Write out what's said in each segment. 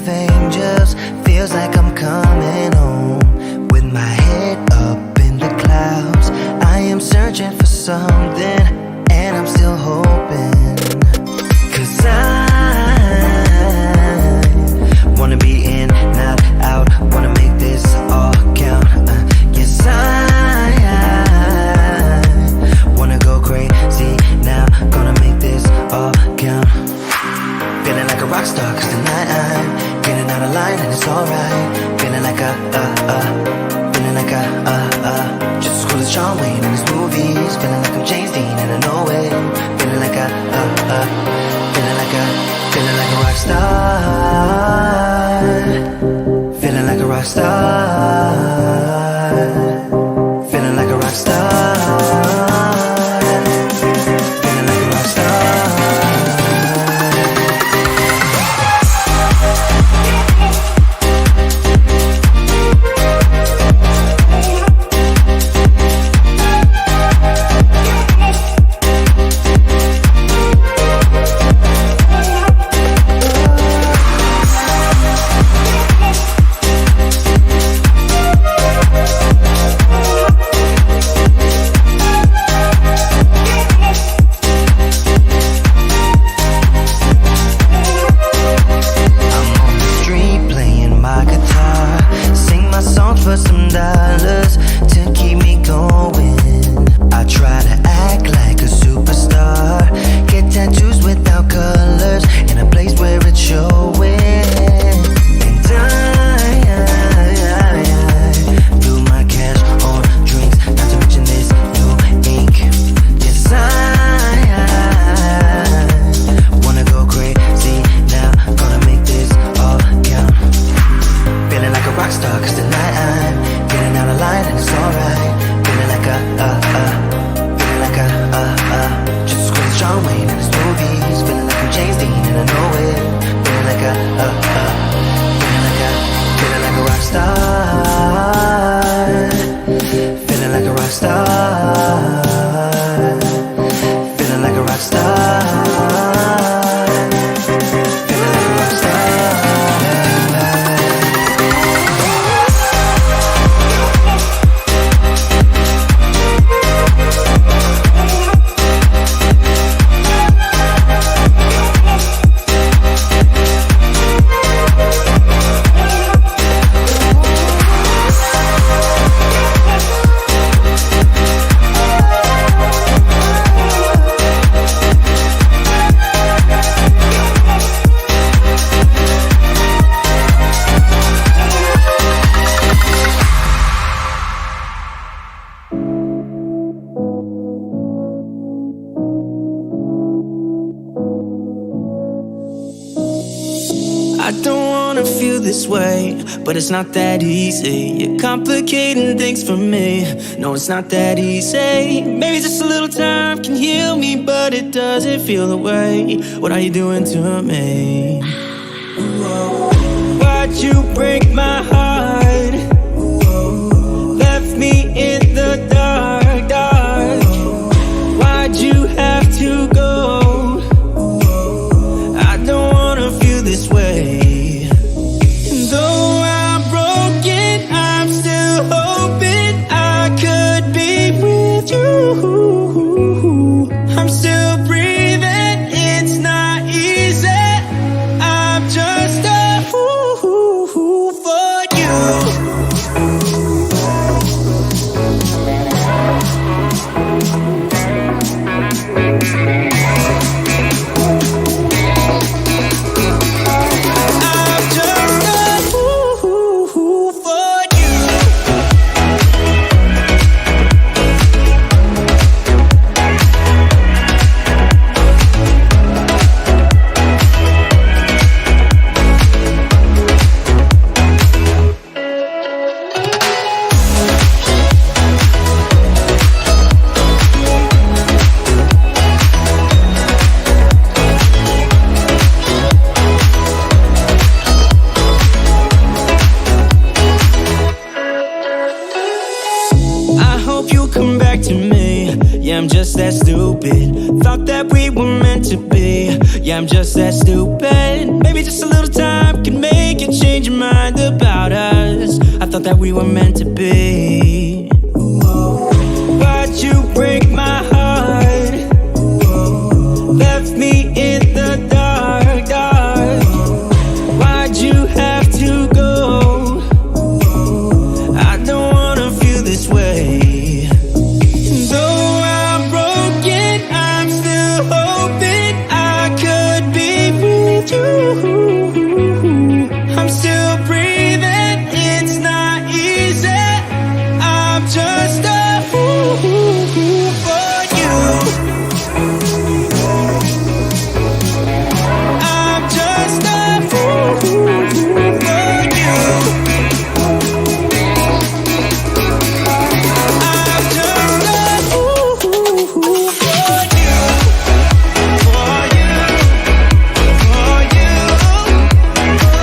of angels. Feels like I'm coming home with my head up in the clouds. I am searching for something, and I'm still hoping. 'Cause I wanna be in, not out. Wanna make this all count. Yes, I wanna go crazy now. Gonna make this all count. Feeling like a rock star 'cause tonight I'm getting out of line and it's alright. Feeling like feeling like just as cool as John Wayne in his movies. Feeling like I'm James Dean and I know it. Feeling like feeling like a rock star. Feeling like a rock star. Feeling like a rock star. Feeling like a rock star. I don't wanna feel this way, but it's not that easy. You're complicating things for me. No, it's not that easy. Maybe just a little time can heal me, but it doesn't feel the way. What are you doing to me? Why'd you break my heart? Left me in the dark, dark. Why'd you have to go? I don't wanna feel this way. Though I'm broken, I'm still hoping I could be with you. I'm still breathing, it's not easy. I'm just a fool for you. I'm just that stupid. Thought that we were meant to be. Yeah, I'm just that stupid. Maybe just a little time can make change your mind about us? I thought that we were meant to be. Why'd you break my heart? Left me in the dark, dark. Why'd you have to go? I don't wanna feel this way. Though I'm broken, I'm still hoping I could be with you. I'm still breathing, it's not easy. I'm just a fool for you. I'm just a fool for you. I'm just a fool for you. For you. For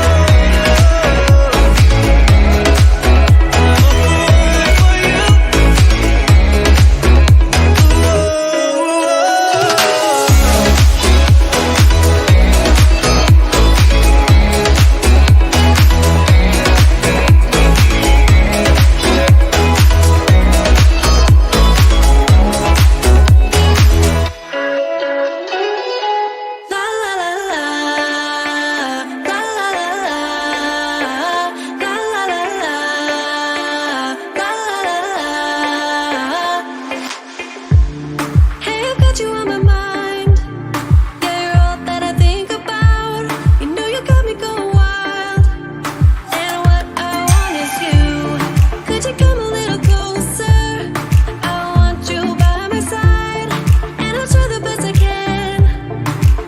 La la la la, la la la la, la la la la, la la la. Hey, I've got you on my mind. Yeah, you're all that I think about. You know you got me going wild. And what I want is you. Could you come a little closer? I want you by my side. And I'll try the best I can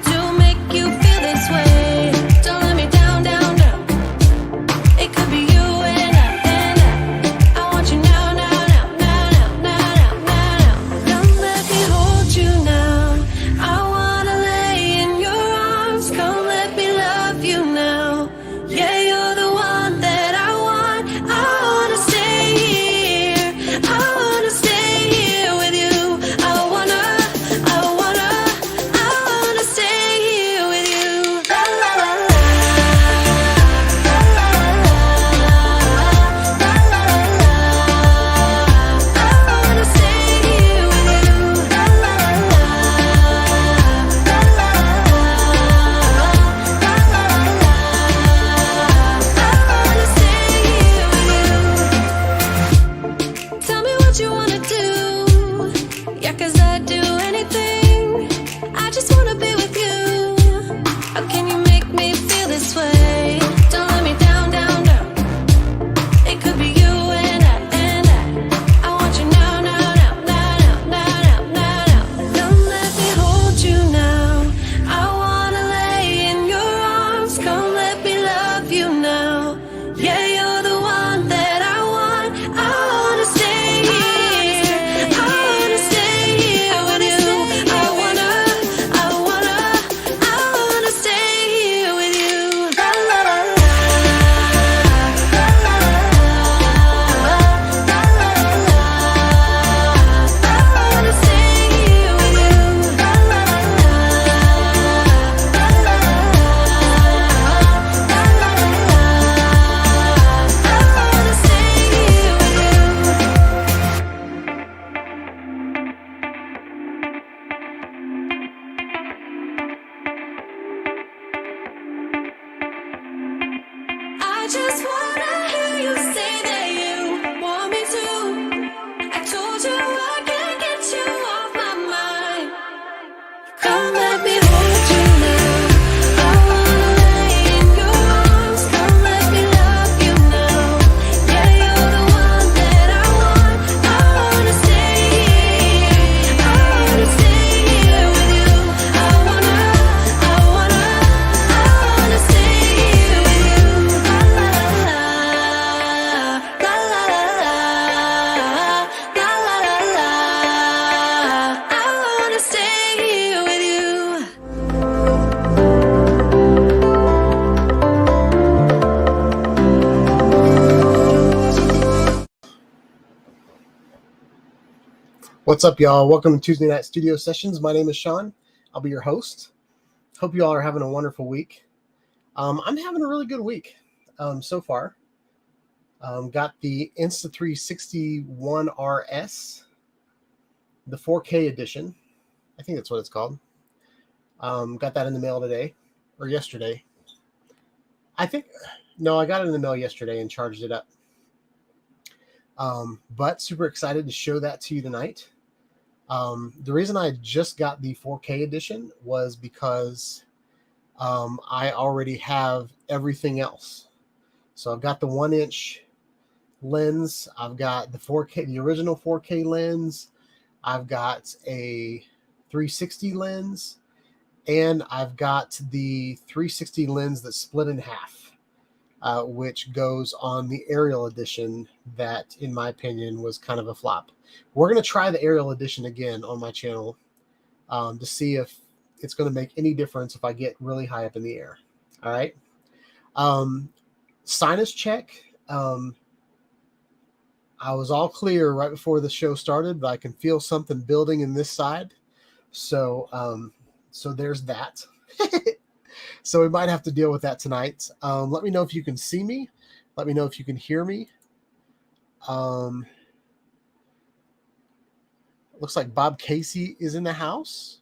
to make you feel this way. Don't let me down, down, down. It could be you and I want you now, now, now, now, now, now, now, now. Don't let me hold you now. I wanna lay in your arms. Come let me love you now. Yeah, you're the one that I want. I wanna stay here. I wanna stay here with you. I wanna stay here with you. La la la la, la la la la, la la la la. I wanna stay here with you. La la la la, la la la la, la la la la. I wanna stay here with you. Tell me what you wanna do. Yeah, 'cause I'd do anything. I just wanna be with you. How can you make me feel this way? Don't let me down, down, down. It could be you and I want you now, now, now, now, now, now, now, now. Don't let me hold you now. I wanna lay in your arms. Come let me love you now. Yeah, you're the one that I want. I wanna stay here. I wanna stay here with you. I wanna stay here with you. La la la la, la la la la, la la la la. I wanna stay here with you. La la la la, la la la la, la la la la. I wanna stay here with you. I just wanna hear you say that you want me to. I told you I can't get you off my mind. Come let me hold you now. I wanna lay in your arms. Come let me love you now. Yeah, you're the one that I want. I wanna stay here. I wanna stay here with you. I wanna stay here with you. La la la la, la la la la, la la la la. I wanna stay here with you. What's up, y'all? Welcome to Tuesday Night Studio Sessions. My name is Sean. I'll be your host. Hope you all are having a wonderful week. I'm having a really good week. so far. Got the Insta360 One RS, the 4K edition. I think that's what it's called. Got that in the mail today or yesterday. I got it in the mail yesterday and charged it up. But super excited to show that to you tonight. The reason I just got the 4K edition was because I already have everything else. So I've got the 1-inch lens. I've got the original 4K lens. I've got a 360 lens, and I've got the 360 lens that's split in half, which goes on the aerial edition that, in my opinion, was kind of a flop. We're going to try the aerial edition again on my channel to see if it's going to make any difference if I get really high up in the air. All right. Sinus check. I was all clear right before the show started, but I can feel something building in this side. So there's that. So we might have to deal with that tonight. Let me know if you can see me. Let me know if you can hear me. Looks like Bob Casey is in the house.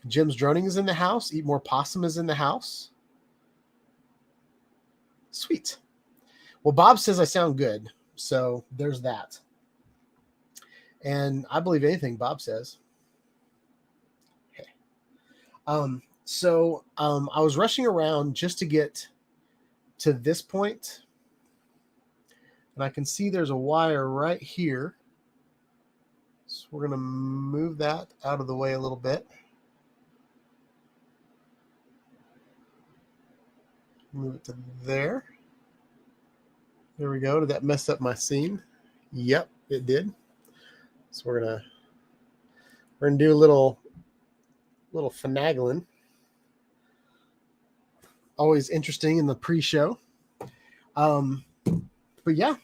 Jim's Droning is in the house. Eat More Possum is in the house. Sweet. Well, Bob says I sound good. So there's that. And I believe anything Bob says. Okay. I was rushing around just to get to this point. And I can see there's a wire right here. So we're going to move that out of the way a little bit. Move it to there. There we go. Did that mess up my scene? Yep, it did. So we're gonna do a little finagling. Always interesting in the pre-show. But yeah.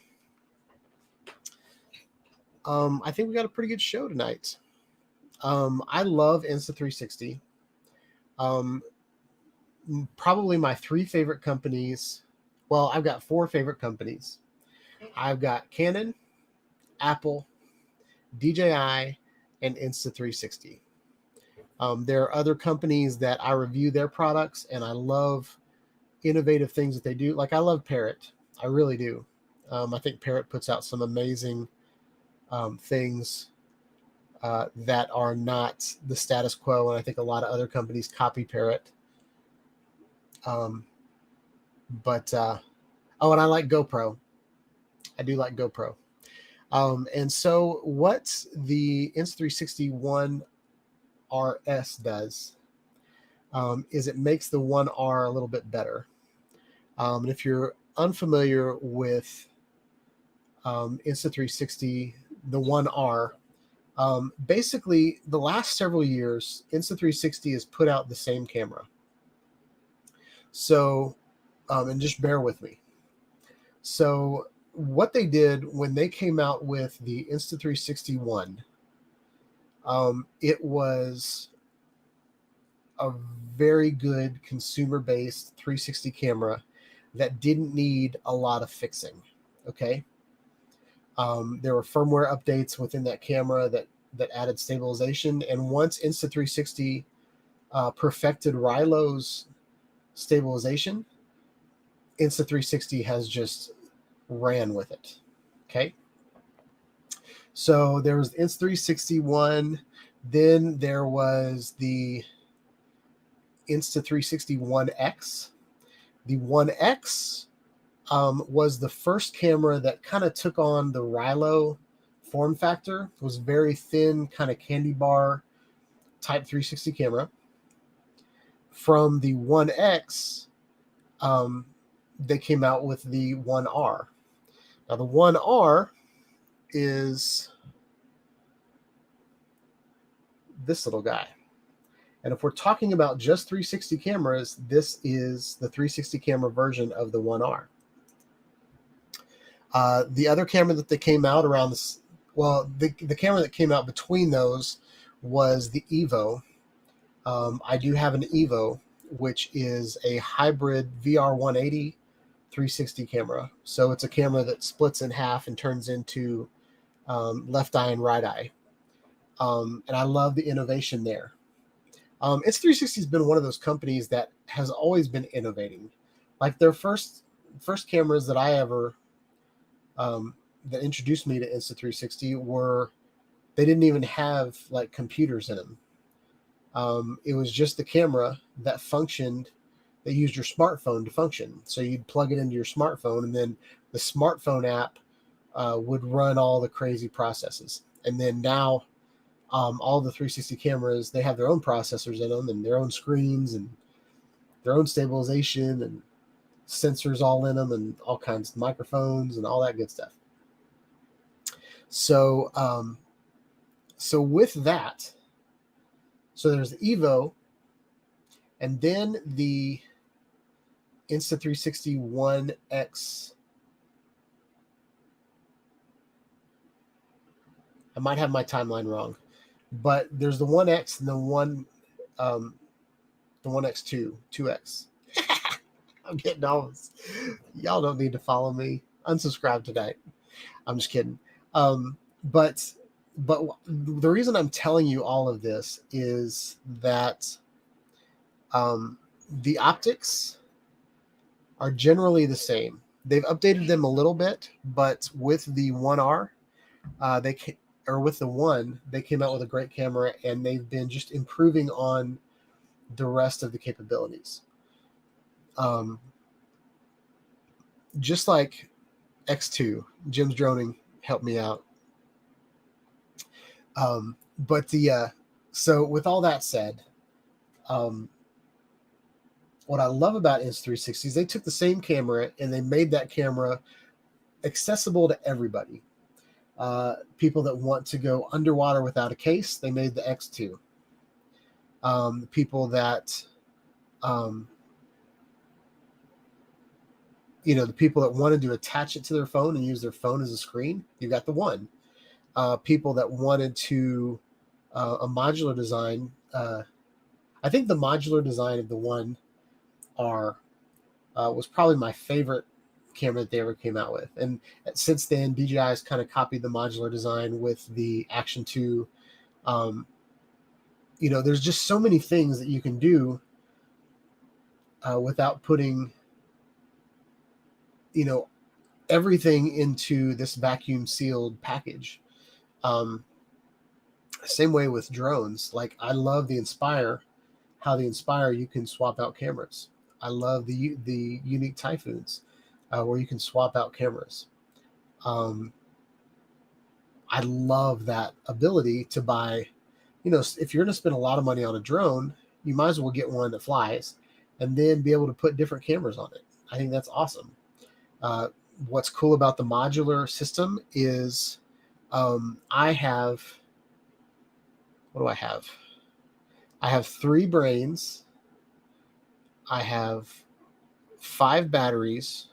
I think we got a pretty good show tonight. I love Insta360. Probably my 3 favorite companies. Well, I've got 4 favorite companies. I've got Canon, Apple, DJI, and Insta360. There are other companies that I review their products, and I love innovative things that they do. Like I love Parrot. I really do. I think Parrot puts out some amazing things that are not the status quo, and I think a lot of other companies copy Parrot. And I like GoPro. I do like GoPro. And so what the Insta360 One RS does is it makes the 1R a little bit better. And if you're unfamiliar with Insta360, the 1R, basically the last several years, Insta360 has put out the same camera. So, and just bear with me. So what they did when they came out with the Insta360 One, it was a very good consumer-based 360 camera that didn't need a lot of fixing. Okay. There were firmware updates within that camera that added stabilization. And once Insta360 perfected Rilo's stabilization, Insta360 has just ran with it. Okay. So there was Insta360 One, then there was the Insta360 One X. The One X was the first camera that kind of took on the Rilo form factor. It was very thin, kind of candy bar type 360 camera. From the One X, they came out with the 1R. Now the 1R is this little guy. And if we're talking about just 360 cameras, this is the 360 camera version of the 1R. The other camera that they came out around this, well, the camera that came out between those was the Evo. I do have an Evo, which is a hybrid VR 180 360 camera. So it's a camera that splits in half and turns into left eye and right eye. And I love the innovation there. Insta360 has been one of those companies that has always been innovating. Like their first cameras that I ever that introduced me to Insta360 were, they didn't even have like computers in them. It was just the camera that functioned, that used your smartphone to function. So you'd plug it into your smartphone, and then the smartphone app would run all the crazy processes. And then now all the 360 cameras, they have their own processors in them and their own screens and their own stabilization and sensors all in them and all kinds of microphones and all that good stuff. So, so with that, so there's the Evo, and then the Insta360 One X. I might have my timeline wrong, but there's the 1X and the 1X2, 2X. I'm getting all this. Y'all don't need to follow me. Unsubscribe tonight. I'm just kidding. But the reason I'm telling you all of this is that the optics are generally the same. They've updated them a little bit, but with the 1R, with the One, they came out with a great camera, and they've been just improving on the rest of the capabilities. Just like X2, Jim's droning helped me out. So with all that said, what I love about Insta360 is they took the same camera and they made that camera accessible to everybody. People that want to go underwater without a case, they made the X2. People that, the people that wanted to attach it to their phone and use their phone as a screen, you got the One. People that wanted to a modular design. I think the modular design of the One R was probably my favorite camera that they ever came out with. And since then, DJI has kind of copied the modular design with the Action 2. There's just so many things that you can do without putting, everything into this vacuum sealed package. Same way with drones. Like, I love the Inspire, how the Inspire, you can swap out cameras. I love the Unique Typhoons, where you can swap out cameras. I love that ability to buy, if you're going to spend a lot of money on a drone, you might as well get one that flies and then be able to put different cameras on it. I think that's awesome. What's cool about the modular system is I have 3 brains. I have 5 batteries.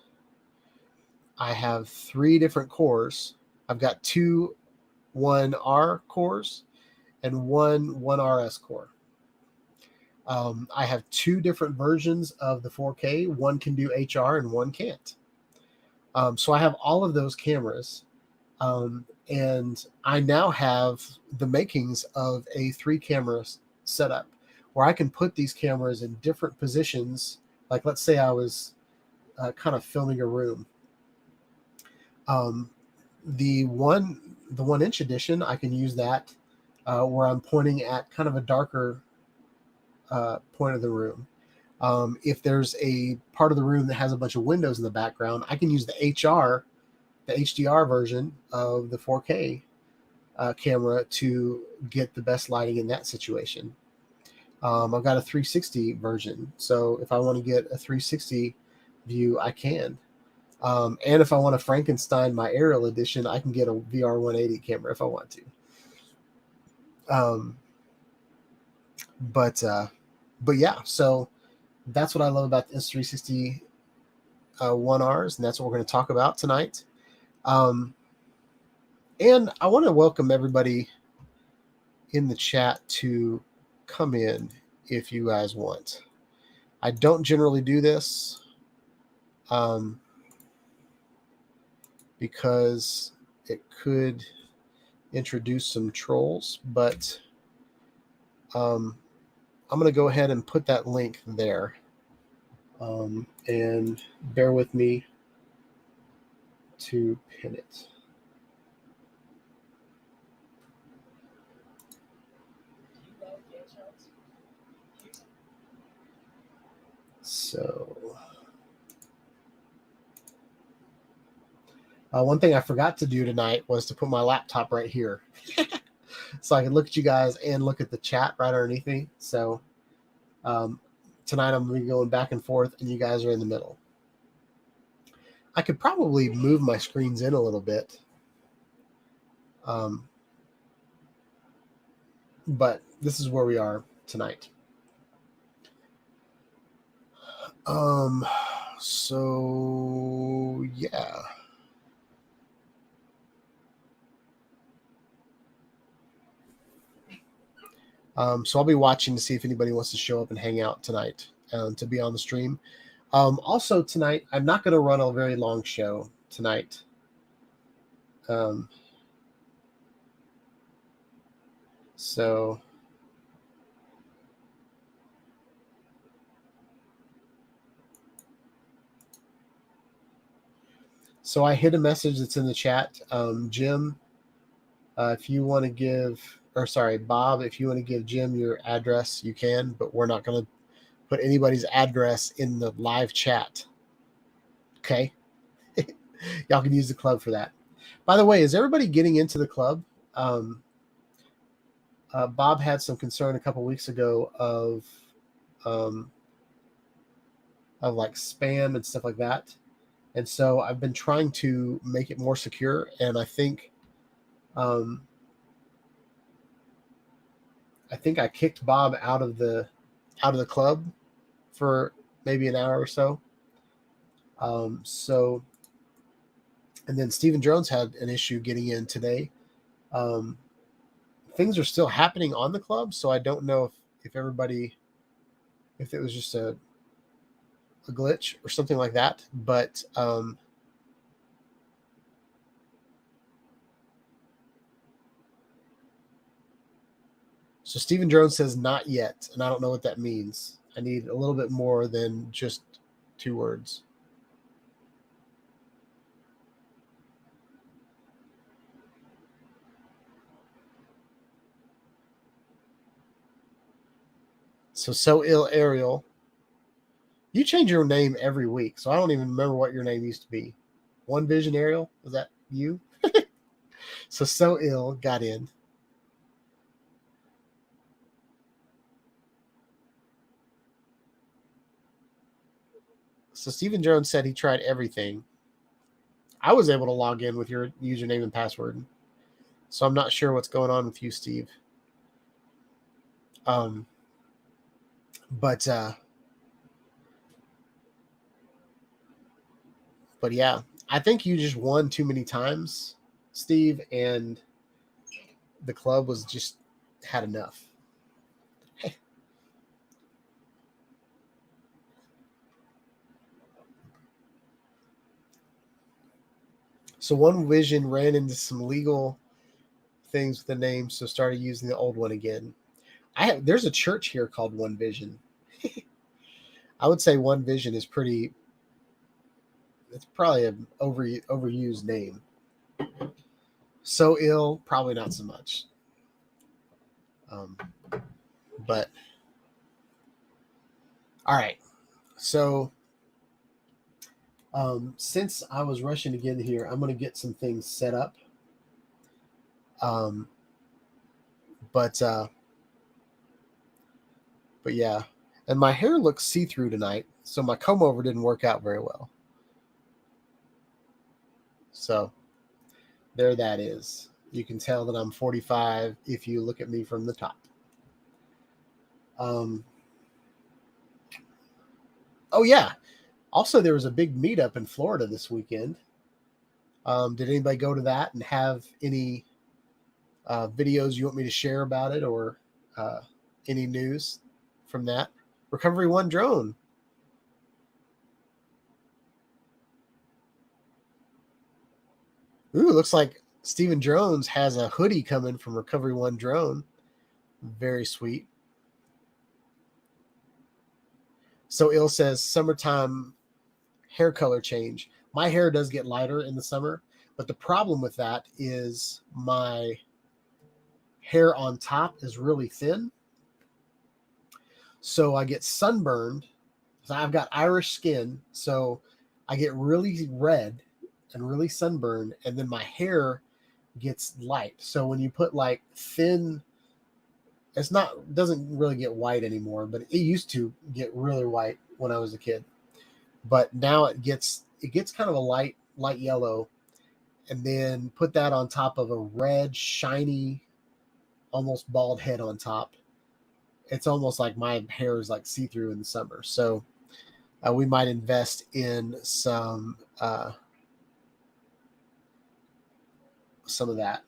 I have 3 different cores. I've got 2 1R cores and 1 RS core. I have 2 different versions of the 4K. One can do HR and one can't. So I have all of those cameras. And I now have the makings of a 3-camera setup where I can put these cameras in different positions. Like, let's say I was kind of filming a room. The 1-inch edition, I can use that where I'm pointing at kind of a darker point of the room. If there's a part of the room that has a bunch of windows in the background, I can use the HDR version of the 4K camera to get the best lighting in that situation. I've got a 360 version, so if I want to get a 360 view, I can. And if I want to Frankenstein my aerial edition, I can get a VR 180 camera if I want to. But yeah, so that's what I love about the Insta360 One Rs, and that's what we're going to talk about tonight. And I want to welcome everybody in the chat to come in if you guys want. I don't generally do this because it could introduce some trolls, but I'm going to go ahead and put that link there. And bear with me to pin it. So, one thing I forgot to do tonight was to put my laptop right here. So I can look at you guys and look at the chat right underneath me. So tonight I'm going to be going back and forth, and you guys are in the middle. I could probably move my screens in a little bit. But this is where we are tonight. So yeah. So I'll be watching to see if anybody wants to show up and hang out tonight to be on the stream. Also tonight, I'm not going to run a very long show tonight. So I hit a message that's in the chat. Jim, if you want to give, or sorry, Bob, if you want to give Jim your address, you can, but we're not going to put anybody's address in the live chat. Okay? Y'all can use the club for that. By the way, is everybody getting into the club? Bob had some concern a couple weeks ago of like spam and stuff like that. And so I've been trying to make it more secure, and I think I kicked Bob out of the club for maybe an hour or so. So, and then Stephen Jones had an issue getting in today. Things are still happening on the club, so I don't know if everybody, if it was just a glitch or something like that. But so Stephen Jones says not yet, and I don't know what that means. I need a little bit more than just 2 words. So ill Ariel. You change your name every week, so I don't even remember what your name used to be. One Vision Ariel? Was that you? So ill got in. So Stephen Jones said he tried everything. I was able to log in with your username and password. So I'm not sure what's going on with you, Steve. But yeah, I think you just won too many times, Steve, and the club was just had enough. So One Vision ran into some legal things with the name, so started using the old one again. There's a church here called One Vision. I would say One Vision is pretty. It's probably an overused name. So ill, probably not so much. But all right. So since I was rushing to get here, I'm going to get some things set up. But yeah, and my hair looks see-through tonight, so my comb over didn't work out very well. So there that is. You can tell that I'm 45 if you look at me from the top. Oh yeah. Also, there was a big meetup in Florida this weekend. Did anybody go to that and have any videos you want me to share about it, or any news from that? Recovery One drone. Ooh, looks like Steven Drones has a hoodie coming from Recovery One Drone. Very sweet. So Il says summertime hair color change. My hair does get lighter in the summer, but the problem with that is my hair on top is really thin. So I get sunburned. So I've got Irish skin, so I get really red and really sunburned, and then my hair gets light. So when you put like thin, it's not doesn't really get white anymore, but it used to get really white when I was a kid. But now it gets kind of a light yellow, and then put that on top of a red shiny almost bald head on top. It's almost like my hair is like see-through in the summer. So we might invest in some of that.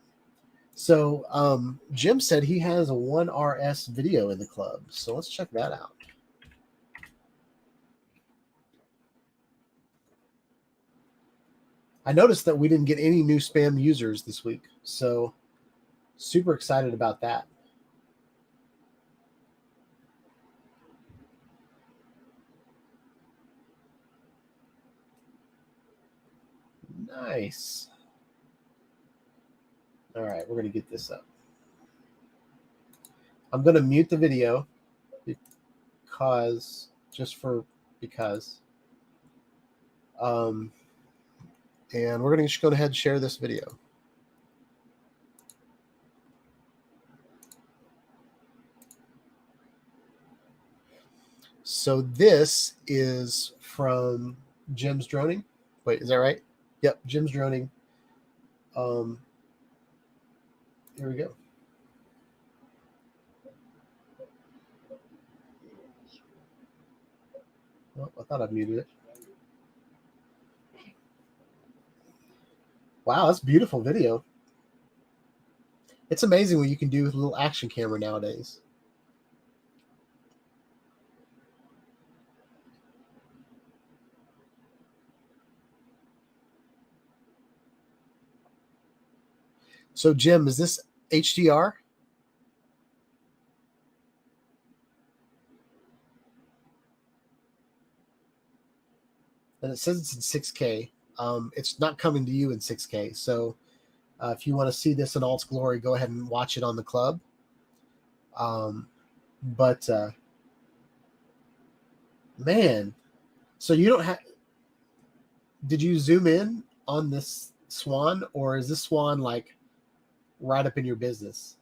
So Jim said he has a One RS video in the club. So let's check that out. I noticed that we didn't get any new spam users this week. So super excited about that. Nice. All right, we're going to get this up. I'm going to mute the video because. And we're going to just go ahead and share this video. So this is from Jim's Droning. Wait, is that right? Yep, Jim's Droning. Here we go. Oh, I thought I muted it. Wow, that's beautiful video. It's amazing what you can do with a little action camera nowadays. So, Jim, is this HDR? And it says it's in 6K. It's not coming to you in 6K. So if you want to see this in all its glory, go ahead and watch it on the club. But man, so you don't have. Did you zoom in on this swan, or is this swan like right up in your business?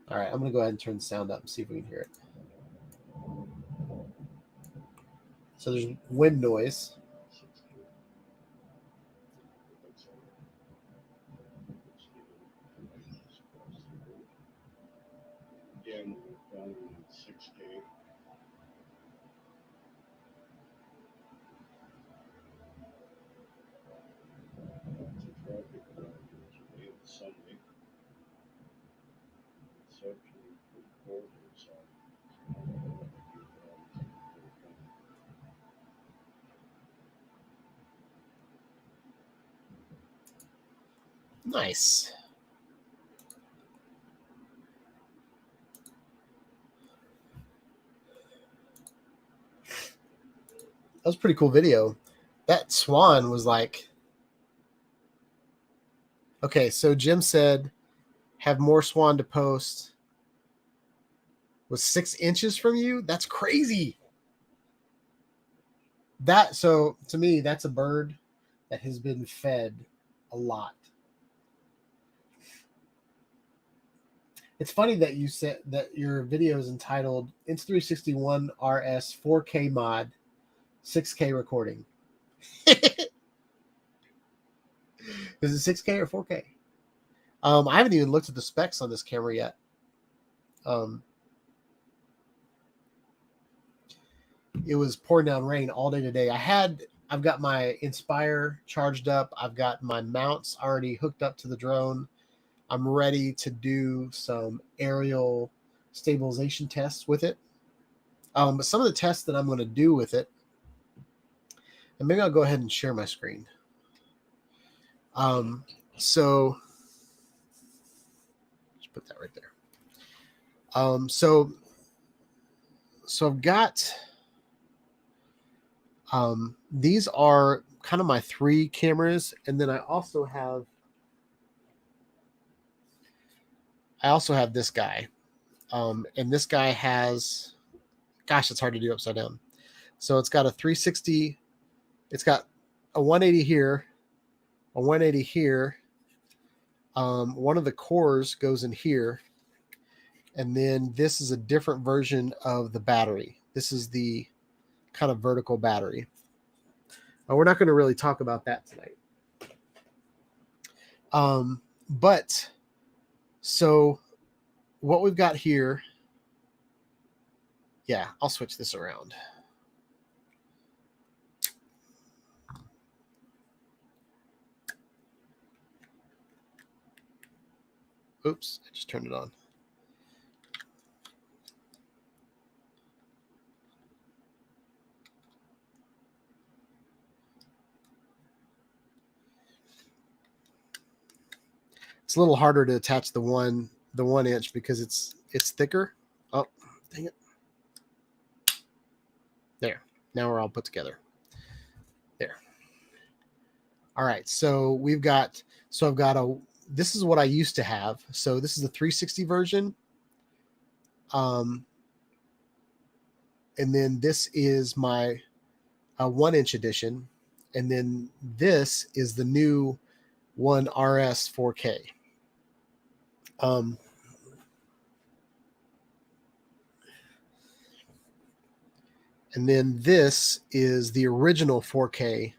All right, I'm gonna go ahead and turn the sound up and see if we can hear it. So there's wind noise. Again, down in 6K. Traffic today, Sunday. It's actually pretty cold inside. Nice. That was a pretty cool video. That swan was like. Okay, so Jim said, have more swan to post. Was 6 inches from you? That's crazy. So to me, that's a bird that has been fed a lot. It's funny that you said that your video is entitled Insta360 One RS 4K mod 6K recording. Is it 6K or 4K? I haven't even looked at the specs on this camera yet. It was pouring down rain all day today. I've got my Inspire charged up. I've got my mounts already hooked up to the drone. I'm ready to do some aerial stabilization tests with it. But some of the tests that I'm going to do with it, And maybe I'll go ahead and share my screen. So just put that right there. So I've got, these are kind of my 3 cameras. And then I also have this guy. And this guy has, gosh, it's hard to do upside down. So it's got a 360, it's got a 180 here, a 180 here. One of the cores goes in here. And then this is a different version of the battery. This is the kind of vertical battery. We're not going to really talk about that tonight. But so what we've got here, yeah, I'll switch this around. Oops, I just turned it on. It's a little harder to attach the 1 inch because it's thicker. Oh, dang it. There. Now we're all put together. There. All right. So I've got this is what I used to have. So this is the 360 version. And then this is my 1-inch edition. And then this is the new One RS 4K. And then this is the original 4K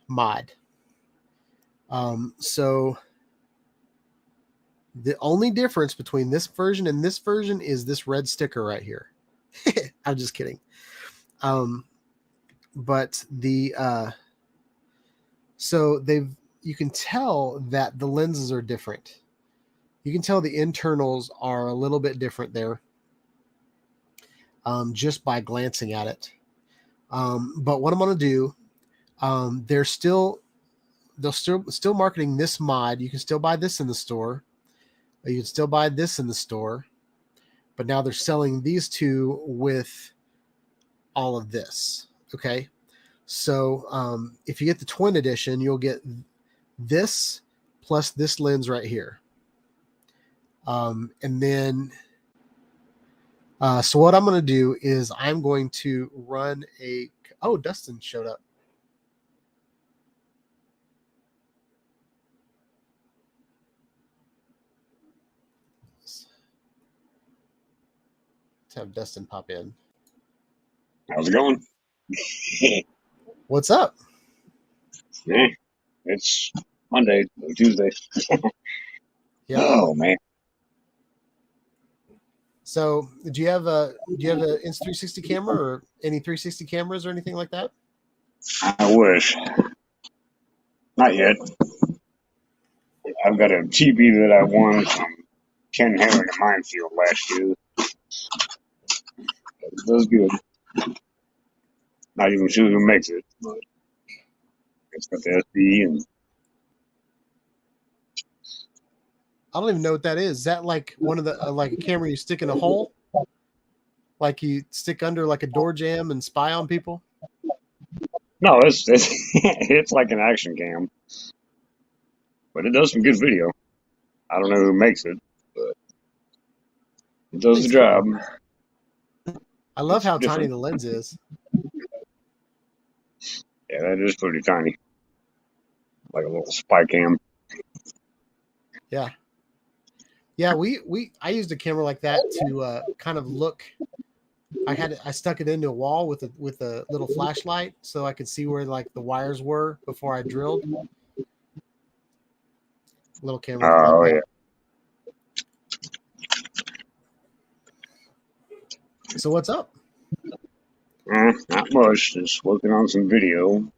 mod. So the only difference between this version and this version is this red sticker right here. I'm just kidding. But so you can tell that the lenses are different. You can tell the internals are a little bit different there, just by glancing at it. But what I'm going to do, they're still marketing this mod. You can still buy this in the store. You can still buy this in the store, but now they're selling these 2 with all of this. Okay. So, if you get the twin edition, you'll get this plus this lens right here. And then, so what I'm going to do is I'm going to run oh, Dustin showed up. Let's have Dustin pop in. How's it going? What's up? Yeah, it's Monday or Tuesday. Yeah. Oh man. So, do you have a Insta360 camera or any 360 cameras or anything like that? I wish. Not yet. I've got a TV that I won from Ken Herring at Minefield last year. It does good. Not even sure who makes it, but it's got the SD and I don't even know what that is. Is that like one of the like a camera you stick in a hole, like you stick under like a door jamb and spy on people? no, it's it's like an action cam, but it does some good video. I don't know who makes it, but it does the job. I love It's how different. tiny the lens is. Yeah, that is pretty tiny, like a little spy cam. Yeah. Yeah, I used a camera like that to kind of look. I stuck it into a wall with a little flashlight so I could see where like the wires were before I drilled. Little camera. Oh yeah. So what's up? Not much. Just working on some video.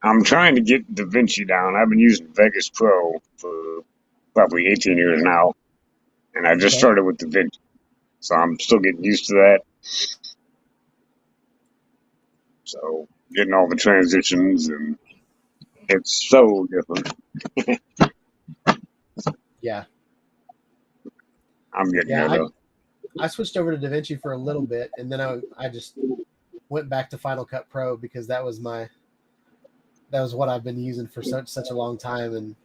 I'm trying to get DaVinci down. I've been using Vegas Pro for probably 18 years now, and I just started with DaVinci, so I'm still getting used to that. So getting all the transitions, and it's so different. Yeah. I'm getting Yeah. there though. I switched over to DaVinci for a little bit, and then I just went back to Final Cut Pro because that was what I've been using for such a long time.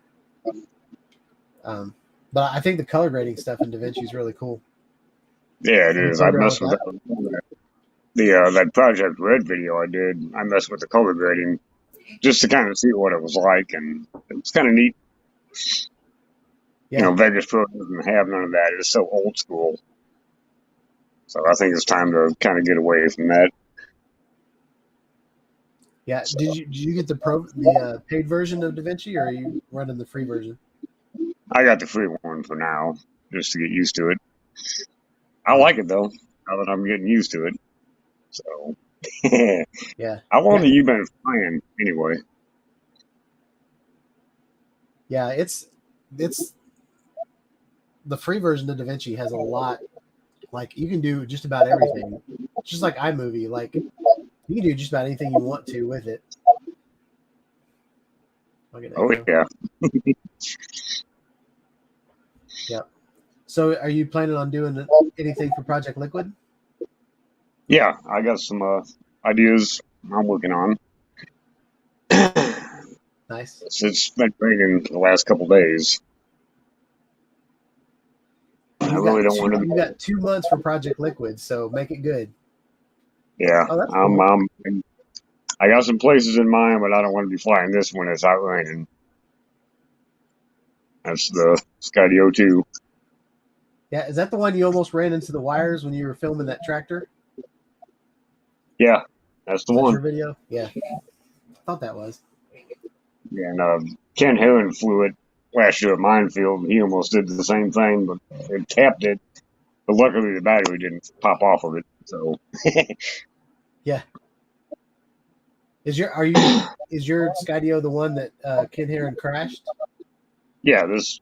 And but I think the color grading stuff in DaVinci is really cool. Yeah, it Have you is. I played around messed with with that? that Project Red video I did. I messed with the color grading just to kind of see what it was like, and it's kind of neat. Yeah. Vegas Pro doesn't have none of that. It's so old school. So I think it's time to kind of get away from that. Yeah. So, Did you get the paid version of DaVinci, or are you running the free version? I got the free one for now, just to get used to it. I Yeah. like it though, now that I'm getting used to it. So, Yeah. how long Yeah. have you been playing anyway? Yeah. It's the free version of DaVinci has a lot. Like you can do just about everything, just like iMovie. Like you can do just about anything you want to with it. I'll get an Oh echo. yeah, Yeah. So, are you planning on doing anything for Project Liquid? yeah. I got some ideas I'm working on. Nice. It's been raining the last couple days. I You've really got don't two. want to. You got 2 months for Project Liquid, so make it good. Yeah, Oh, that's cool. I got some places in mind, but I don't want to be flying this when it's out raining. That's the Skydio 2. Yeah, is that the one you almost ran into the wires when you were filming that tractor? Yeah, that's the Is that one. your video? Yeah, I thought that was. Yeah, and Ken Herron flew it last year at Minefield. He almost did the same thing, but it tapped it. But luckily, the battery didn't pop off of it. So, Yeah. Is your Skydio the one that Ken Heron crashed? yeah, this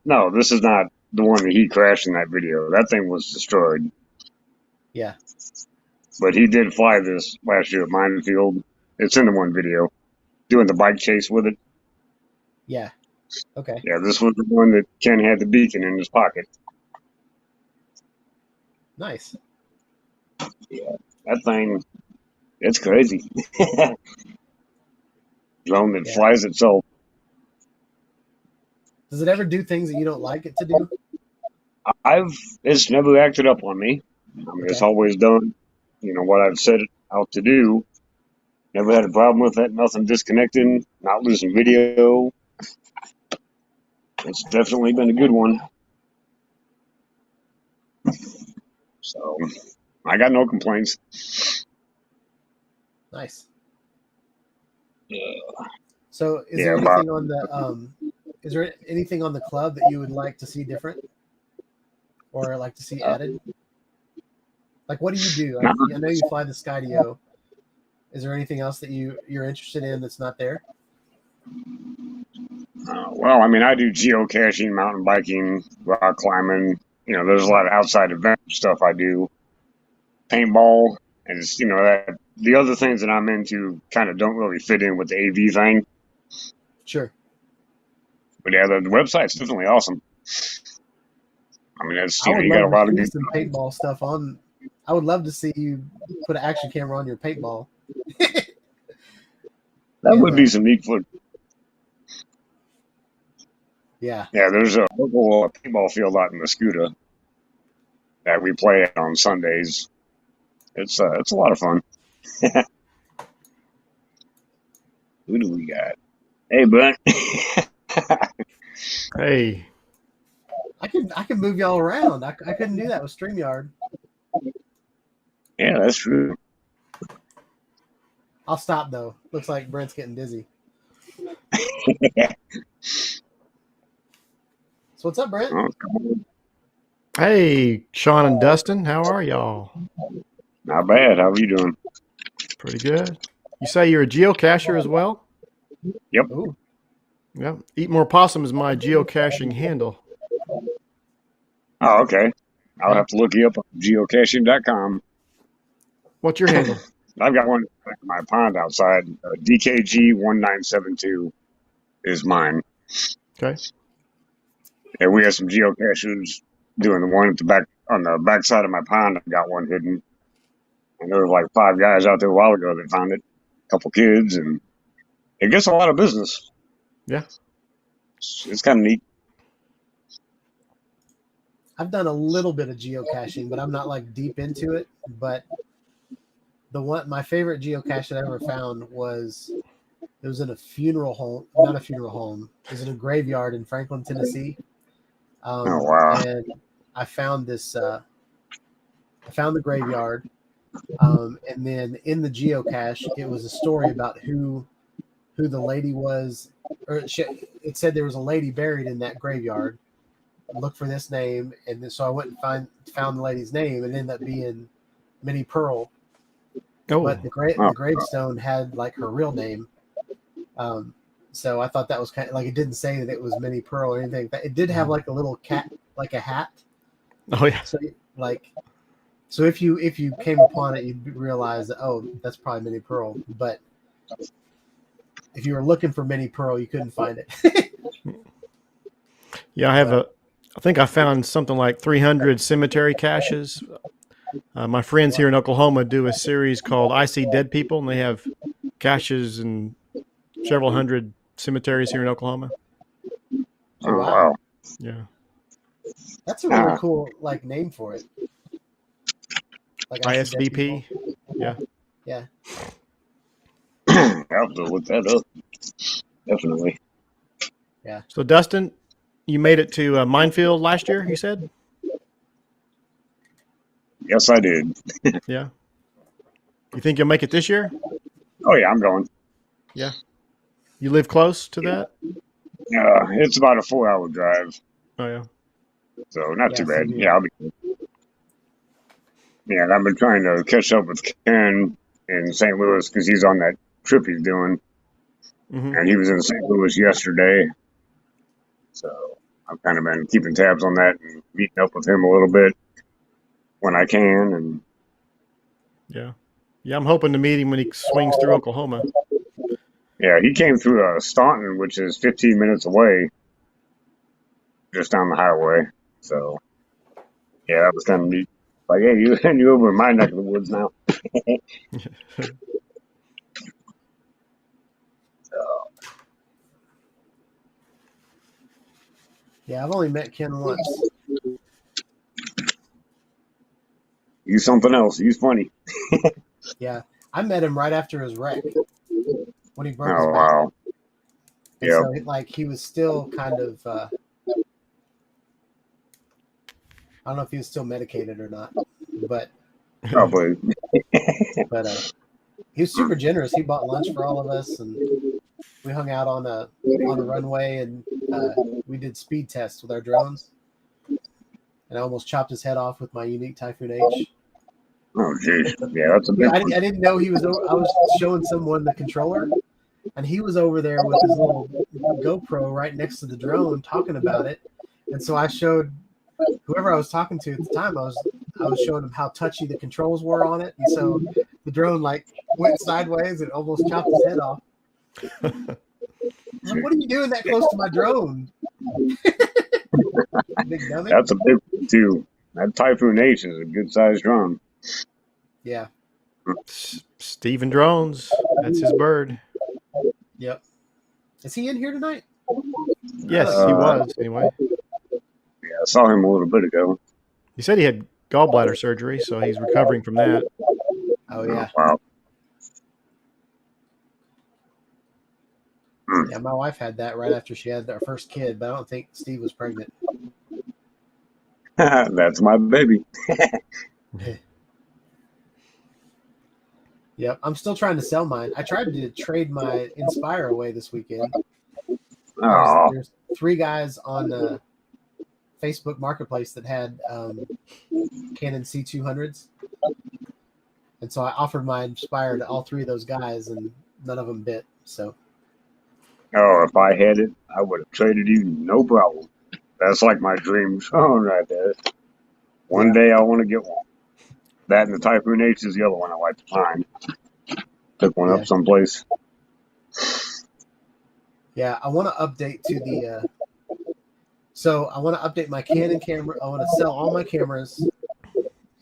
is not the one that he crashed in that video. That thing was destroyed. Yeah. But he did fly this last year at Minefield. It's in the one video, doing the bike chase with it. Yeah. Okay. Yeah, this was the one that Ken had the beacon in his pocket. Nice. Yeah, that thing, it's crazy. Drone that Yeah. flies itself. Does it ever do things that you don't like it to do? It's never acted up on me. I mean, it's Okay. always done, what I've set it out to do. Never had a problem with it. Nothing disconnecting, not losing video. It's definitely been a good one. So I got no complaints. Nice. Yeah. So, is there anything on the club that you would like to see different, or like to see added? Like, what do you do? Like, I know you fly the Skydio. Is there anything else that you're interested in that's not there? Well, I mean, I do geocaching, mountain biking, rock climbing. There's a lot of outside event stuff I do. Paintball, and it's, that the other things that I'm into kind of don't really fit in with the AV thing. Sure. But yeah, the website's definitely awesome. I mean, I would you love got a lot to of see good. some paintball stuff on. I would love to see you put an action camera on your paintball. That would be some neat footage. Yeah. Yeah, there's a local paintball field out in Mascoutah that we play at on Sundays. It's a lot of fun. Who do we got? Hey, Brent. Hey, I can move y'all around. I couldn't do that with StreamYard. Yeah, that's true. I'll stop though. Looks like Brent's getting dizzy. So what's up, Brent? Oh, come on. hey, Sean and Dustin, how are y'all? Not bad. How are you doing? Pretty good. You say you're a geocacher as well? Yep. Ooh. Yeah. Eat More Possum is my geocaching handle. Oh, okay. I'll have to look you up on geocaching.com. What's your handle? I've got one in my pond outside. DKG 1972 is mine. Okay. And we have some geocachers doing the one at the back on the back side of my pond. I've got one hidden. And there was like 5 guys out there a while ago that found it. A couple kids, and it gets a lot of business. Yeah. It's kind of neat. I've done a little bit of geocaching, but I'm not like deep into it. But my favorite geocache that I ever found was it was in a funeral home, not a funeral home. It was in a graveyard in Franklin, Tennessee. Oh, wow. And I found this. I found the graveyard, and then in the geocache, it was a story about who the lady was, or it said there was a lady buried in that graveyard. Look for this name, and then, so I went and found the lady's name, and it ended up being Minnie Pearl. Oh. But the gravestone had like her real name. So I thought that was kind of like, it didn't say that it was Minnie Pearl or anything. But it did have like a little cat, like a hat. Oh yeah. So if you came upon it, you'd realize that, oh, that's probably Minnie Pearl. But if you were looking for Minnie Pearl, you couldn't find it. Yeah, I think I found something like 300 cemetery caches. My friends here in Oklahoma do a series called I See Dead People, and they have caches in several hundred cemeteries here in Oklahoma. Oh, wow. Yeah. That's a really cool like name for it. Like ISBP. Yeah. Yeah. I'll have to look that up. Definitely. Yeah. So Dustin, you made it to Minefield last year, you said? Yes, I did. Yeah. You think you'll make it this year? Oh, yeah, I'm going. Yeah. You live close to that? It's about a 4-hour drive. Oh, yeah. So not too bad. So Yeah, I'll be good. Yeah, and I've been trying to catch up with Ken in St. Louis because he's on that trip he's doing. Mm-hmm. And he was in St. Louis yesterday. So I've kind of been keeping tabs on that and meeting up with him a little bit when I can. And yeah. Yeah, I'm hoping to meet him when he swings through Oklahoma. yeah, he came through Staunton, which is 15 minutes away, just down the highway. So yeah, that was kind of neat. Like, hey, you're over in my neck of the woods now. Yeah, I've only met Ken once. He's something else. He's funny. Yeah, I met him right after his wreck when he broke his Oh, back. wow. And Yeah. so like he was still kind of I don't know if he was still medicated or not, but Probably. he was super generous. He bought lunch for all of us, and we hung out on a runway, and we did speed tests with our drones. And I almost chopped his head off with my unique Typhoon H. Oh, geez. Yeah, that's a big I one. didn't know he was over. I was showing someone the controller, and he was over there with his little GoPro right next to the drone talking about it. And so I showed whoever I was talking to at the time, I was showing him how touchy the controls were on it. And so the drone like went sideways and almost chopped his head off. I'm like, what are you doing that close to my drone? Big dummy. That's a big one, too. That Typhoon H is a good-sized drone. Yeah. Steven Drones. That's his bird. Yep. Is he in here tonight? Yes, he was, anyway. Yeah, I saw him a little bit ago. He said he had gallbladder surgery, so he's recovering from that. Oh, yeah. Wow. Yeah, my wife had that right after she had our first kid, but I don't think Steve was pregnant. That's my baby. Yep, I'm still trying to sell mine. I tried to trade my Inspire away this weekend. Oh, There's 3 guys on the Facebook Marketplace that had Canon C200s. And so I offered my Inspire to all 3 of those guys, and none of them bit. So if I had it, I would have traded you, no problem. That's like my dream phone right there. One day I want to get one. That and the Typhoon H is the other one I like to find. Pick one Yeah. up someplace. Yeah, I want to update to the. So I want to update my Canon camera. I want to sell all my cameras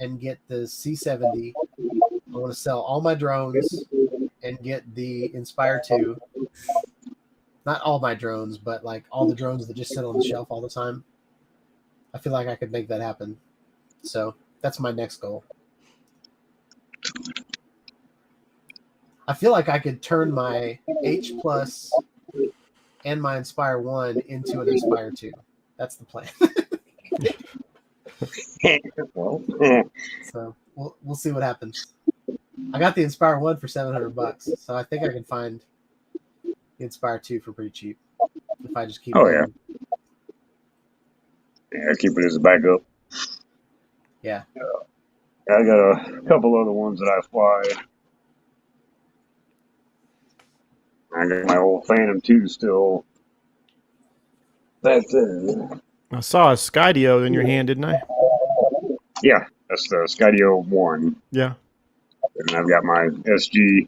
and get the C70. I want to sell all my drones and get the Inspire 2. Not all my drones, but like all the drones that just sit on the shelf all the time. I feel like I could make that happen. So that's my next goal. I feel like I could turn my H Plus and my Inspire 1 into an Inspire 2. That's the plan. Well, So we'll see what happens. I got the Inspire 1 for $700, so I think I can find the Inspire 2 for pretty cheap if I just keep oh building. yeah, keep it as a backup. Yeah. I got a couple other ones that I fly. I got my old Phantom 2 still. That's I saw a Skydio in your hand, didn't I? yeah, that's the Skydio 1. Yeah. And I've got my SG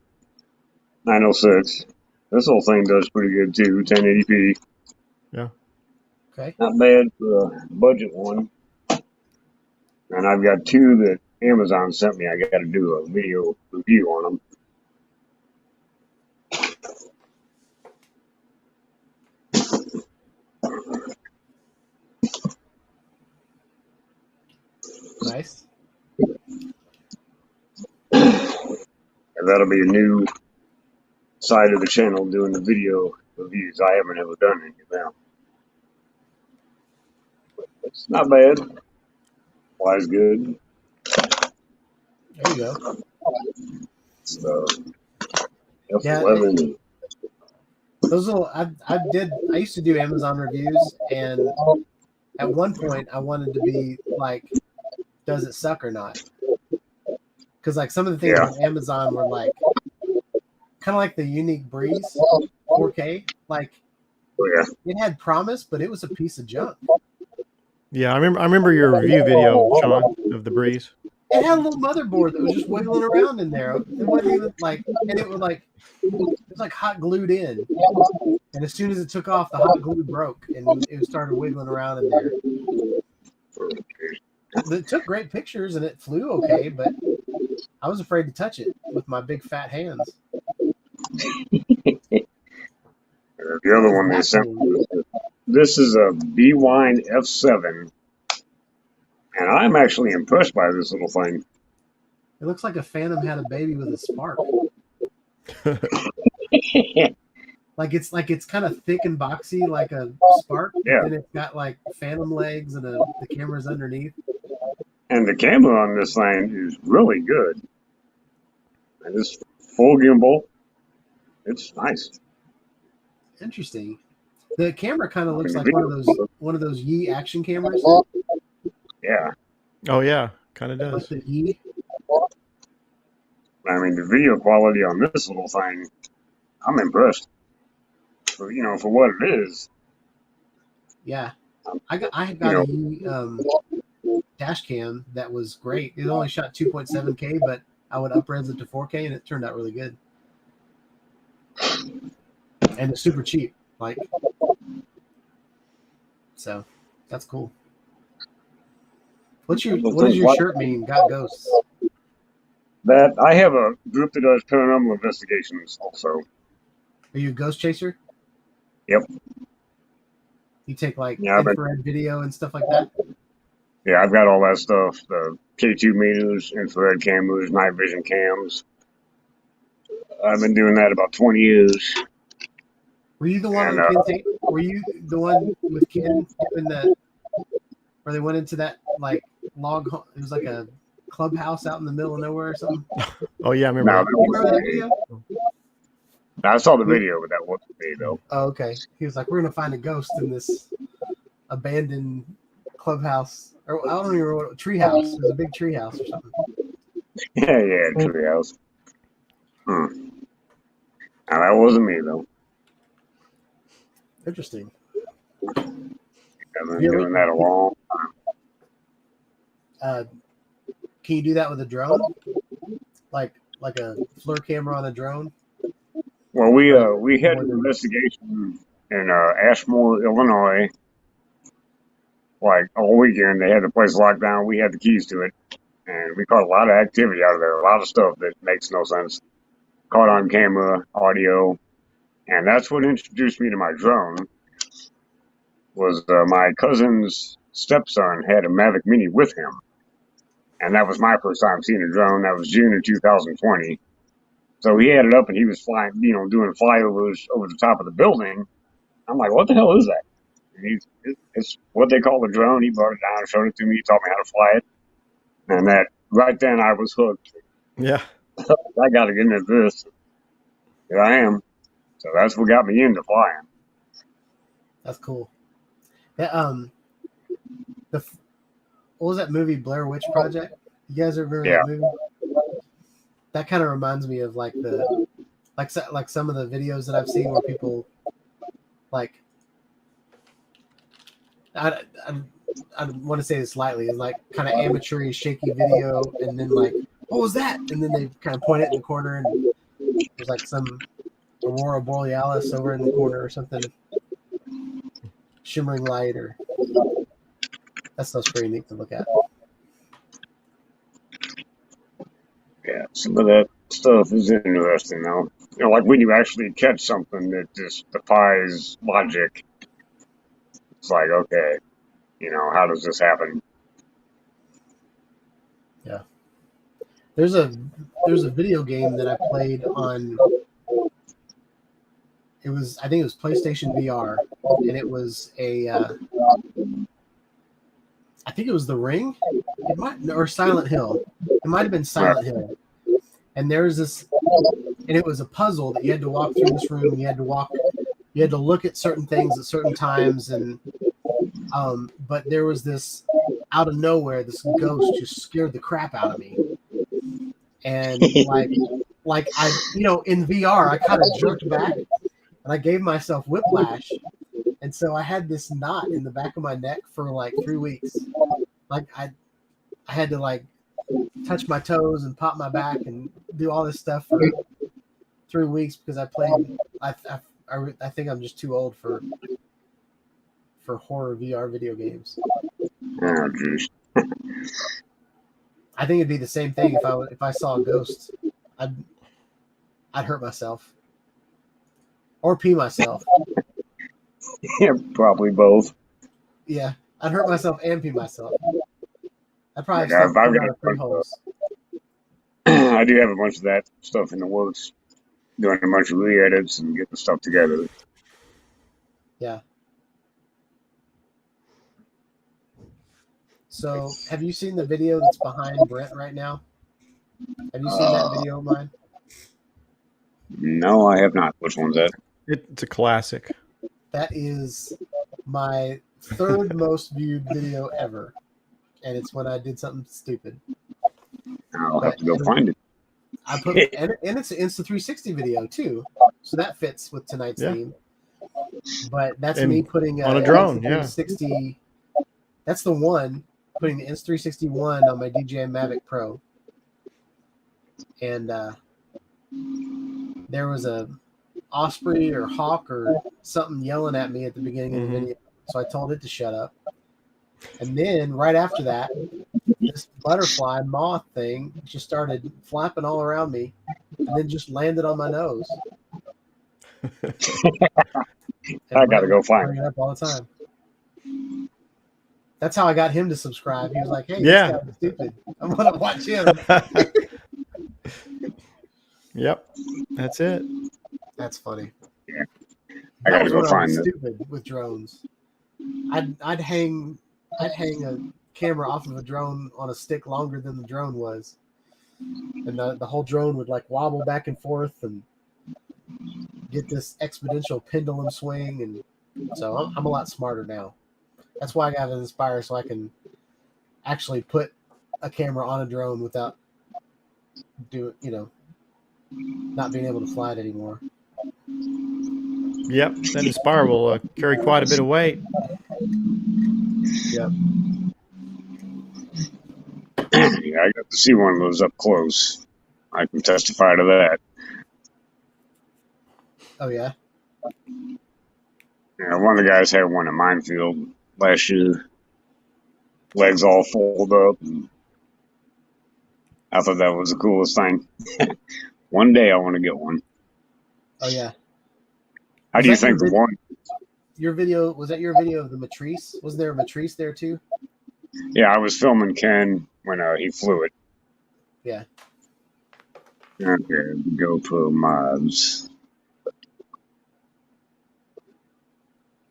906. This whole thing does pretty good too, 1080p. Yeah. Okay. Not bad for a budget one. And I've got two that Amazon sent me. I got to do a video review on them. Nice. And that'll be a new side of the channel, doing the video reviews. I haven't ever done any of them. It's not bad. Flies good. There you go. It's the Yeah. F11. Those little I used to do Amazon reviews, and at one point I wanted to be like, does it suck or not? Because like some of the things Yeah. on Amazon were like kind of like the Unique Breeze 4K. Like Oh, yeah. it had promise, but it was a piece of junk. Yeah, I remember your review video, Sean, of the Breeze. It had a little motherboard that was just wiggling around in there. It wasn't even like, and it was like hot glued in. And as soon as it took off, the hot glue broke and it started wiggling around in there. It took great pictures and it flew okay, but I was afraid to touch it with my big fat hands. The other one they sent me, this is a B-Wine F7. And I'm actually impressed by this little thing. It looks like a Phantom had a baby with a spark. Like it's kind of thick and boxy like a spark. Yeah. And it's got like Phantom legs and the camera's underneath. And the camera on this thing is really good. And it's full gimbal. It's nice. Interesting. The camera kind of looks like one of those Yi action cameras. Yeah. Oh yeah, kind of Like does. the Yi. I mean, the video quality on this little thing, I'm impressed. For what it is. Yeah. I had got a Yi dash cam that was great. It only shot 2.7K, but I would up-res it to 4K, and it turned out really good. And it's super cheap. Like, so that's cool. What does your shirt mean? Got ghosts. That I have a group that does paranormal investigations also. Are you a ghost chaser? Yep. You take like Yeah, infrared video and stuff like that? Yeah, I've got all that stuff. The K2 meters, infrared cameras, night vision cams. I've been doing that about 20 years. Were you the one And, on Ken? Were you the one with Ken doing that? Where they went into that like log? It was like a clubhouse out in the middle of nowhere or something. Oh yeah, I remember No, that. You remember that video? I saw the video, but that wasn't me though. Oh, okay. He was like, "We're gonna find a ghost in this abandoned clubhouse, or I don't even remember what treehouse. It was a big treehouse or something." Yeah, treehouse. Now that wasn't me though. Interesting. I've been Yeah, doing that a long time. Can you do that with a drone? Like like a FLIR camera on a drone? Well, we had More an than investigation in Ashmore, Illinois, like all weekend. They had the place locked down. We had the keys to it, and we caught a lot of activity out of there. A lot of stuff that makes no sense. Caught on camera, audio, and that's what introduced me to my drone. Was my cousin's stepson had a Mavic Mini with him, and that was my first time seeing a drone. That was June of 2020. So he had it up and he was flying, doing flyovers over the top of the building. I'm like, what the hell is that? And it's what they call a drone. He brought it down and showed it to me. He taught me how to fly it. And that right then I was hooked. Yeah. I got to get into this. Here I am. So that's what got me into flying. that's cool. That what was that movie, Blair Witch Project? You guys remember that movie? That kind of reminds me of like some of the videos that I've seen where people like I want to say this lightly, is like kind of amateur shaky video, and then like, what was that? And then they kind of point it in the corner, and there's like some aurora borealis over in the corner or something, shimmering light, or that stuff's pretty neat to look at. Yeah, some of that stuff is interesting, though. Like when you actually catch something that just defies logic, it's like, okay, how does this happen? Yeah. There's a video game that I played on. I think it was PlayStation VR, and it was I think it was The Ring. Or Silent Hill. It might have been Silent Hill. And there's this, and it was a puzzle that you had to walk through this room. You had to look at certain things at certain times, and but there was this out of nowhere, this ghost just scared the crap out of me. And like I, in VR, I kind of jerked back, and I gave myself whiplash, and so I had this knot in the back of my neck for like 3 weeks. Like I had to like touch my toes and pop my back and do all this stuff for 3 weeks because I played. I think I'm just too old for horror VR video games. Oh, geez. I think it'd be the same thing if I saw a ghost. I'd hurt myself or pee myself. Yeah, probably both. Yeah, I'd hurt myself and pee myself. I'd probably Yeah, have stuff I've coming got out of 3 holes. I do have a bunch of that stuff in the works, doing a bunch of re-edits and getting stuff together. Yeah. So, have you seen the video that's behind Brent right now? Have you seen that video of mine? No, I have not. Which one's that? It's a classic. That is my 3rd most viewed video ever. And it's when I did something stupid. I'll have to go find it. I put and it's an Insta360 video too. So that fits with tonight's theme. But that's me putting on a drone, Insta360. That's the one, putting the Insta360 One on my DJI Mavic Pro. And there was a osprey or hawk or something yelling at me at the beginning of the video. So I told it to shut up. And then right after that, this butterfly moth thing just started flapping all around me and then just landed on my nose. I gotta go find it up all the time. That's how I got him to subscribe. He was like, "Hey, Yeah. this guy's stupid. I'm gonna watch him." Yep, that's it. That's funny. Yeah, I gotta go find it. Stupid with drones. I'd hang a camera off of a drone on a stick longer than the drone was, and the whole drone would like wobble back and forth and get this exponential pendulum swing. And so I'm a lot smarter now. That's why I got an Inspire, so I can actually put a camera on a drone without not being able to fly it anymore. Yep, that Inspire will carry quite a bit of weight. Yep. Yeah, I got to see one of those up close. I can testify to that. Oh yeah. Yeah, one of the guys had one at Minefield last year. Legs all fold up. And I thought that was the coolest thing. One day I want to get one. Oh yeah. How Was do you that your think the one? Your video, was that your video of the Matrice? Was there a Matrice there too? Yeah, I was filming Ken when he flew it. Yeah. Okay, GoPro mods.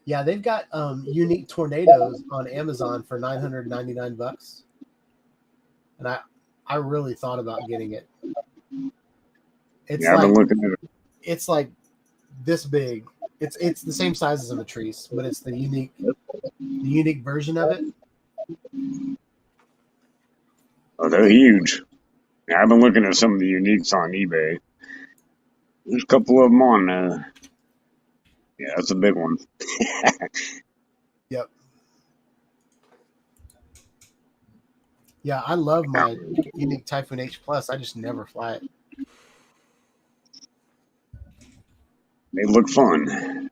Yeah, they've got unique tornadoes on Amazon for $999, and I really thought about getting it. It's Yeah, I've been like looking at it. it's like this big. It's the same size as a Matrice, but it's the unique version of it. Oh, they're huge. Yeah, I've been looking at some of the uniques on eBay. There's a couple of them on there. Yeah, that's a big one. Yep. Yeah, I love my unique Typhoon H Plus. I just never fly it. They look fun.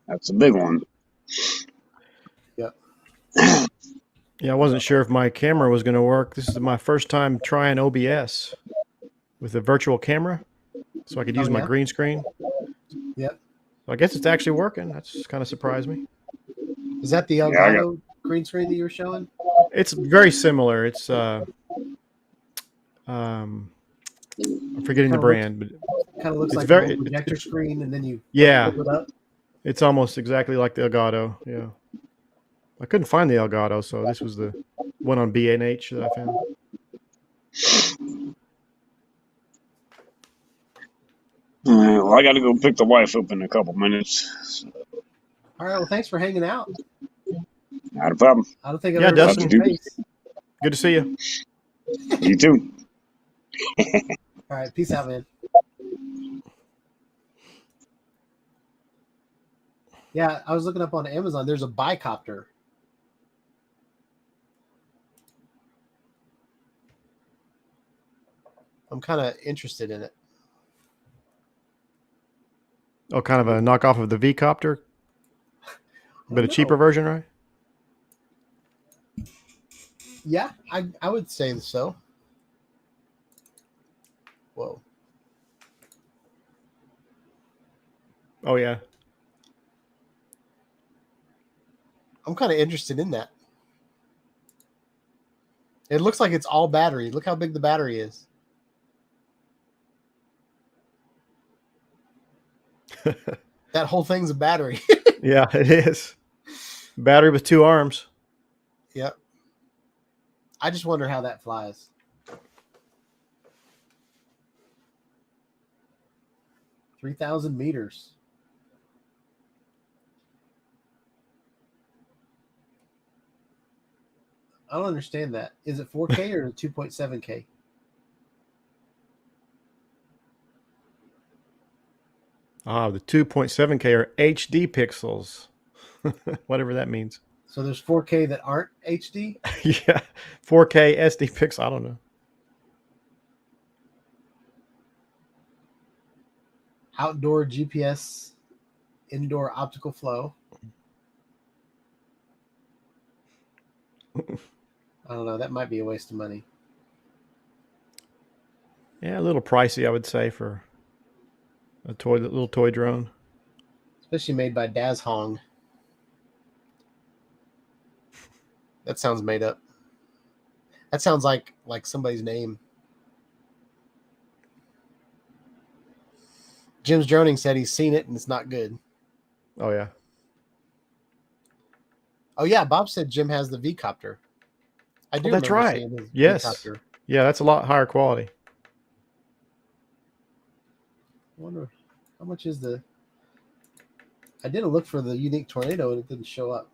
That's a big one. Yep. Yeah, I wasn't sure if my camera was going to work. This is my first time trying OBS with a virtual camera, so I could use my green screen. Yep. So I guess it's actually working. That's kind of surprised me. Is that the Elgato green screen that you were showing? It's very similar. It's I'm forgetting the brand, but kind of looks it's like very a projector screen, and then you yeah, flip it up. it's almost exactly like the Elgato. Yeah, I couldn't find the Elgato, so this was the one on B&H that I found. All right, well, I got to go pick the wife up in a couple minutes. All right. Well, thanks for hanging out. Not a problem. I don't think I've ever seen Dustin. your face. Good to see you. You too. All right. Peace out, man. Yeah, I was looking up on Amazon. There's a bicopter. I'm kind of interested in it. Oh, kind of a knockoff of the V-Copter, but a cheaper version, right? Yeah, I would say so. Whoa. Oh, yeah. I'm kind of interested in that. It looks like it's all battery. Look how big the battery is. That whole thing's a battery. Yeah, it is. Battery with 2 arms. Yep. I just wonder how that flies. $3,000 meters. I don't understand that. Is it 4K or 2.7K? Ah, the 2.7K are HD pixels, whatever that means. So there's 4K that aren't HD? Yeah, 4K SD pixel. I don't know. Outdoor GPS, indoor optical flow. I don't know. That might be a waste of money. Yeah, a little pricey, I would say, for a little toy drone. Especially made by Daz Hong. That sounds made up. That sounds like somebody's name. Jim's Droning said he's seen it and it's not good. Oh, yeah. Oh, yeah. Bob said Jim has the V-Copter. I do that's remember right. seeing his Yes. V-Copter. Yeah, that's a lot higher quality. I wonder how much is the... I didn't look for the unique tornado and it didn't show up.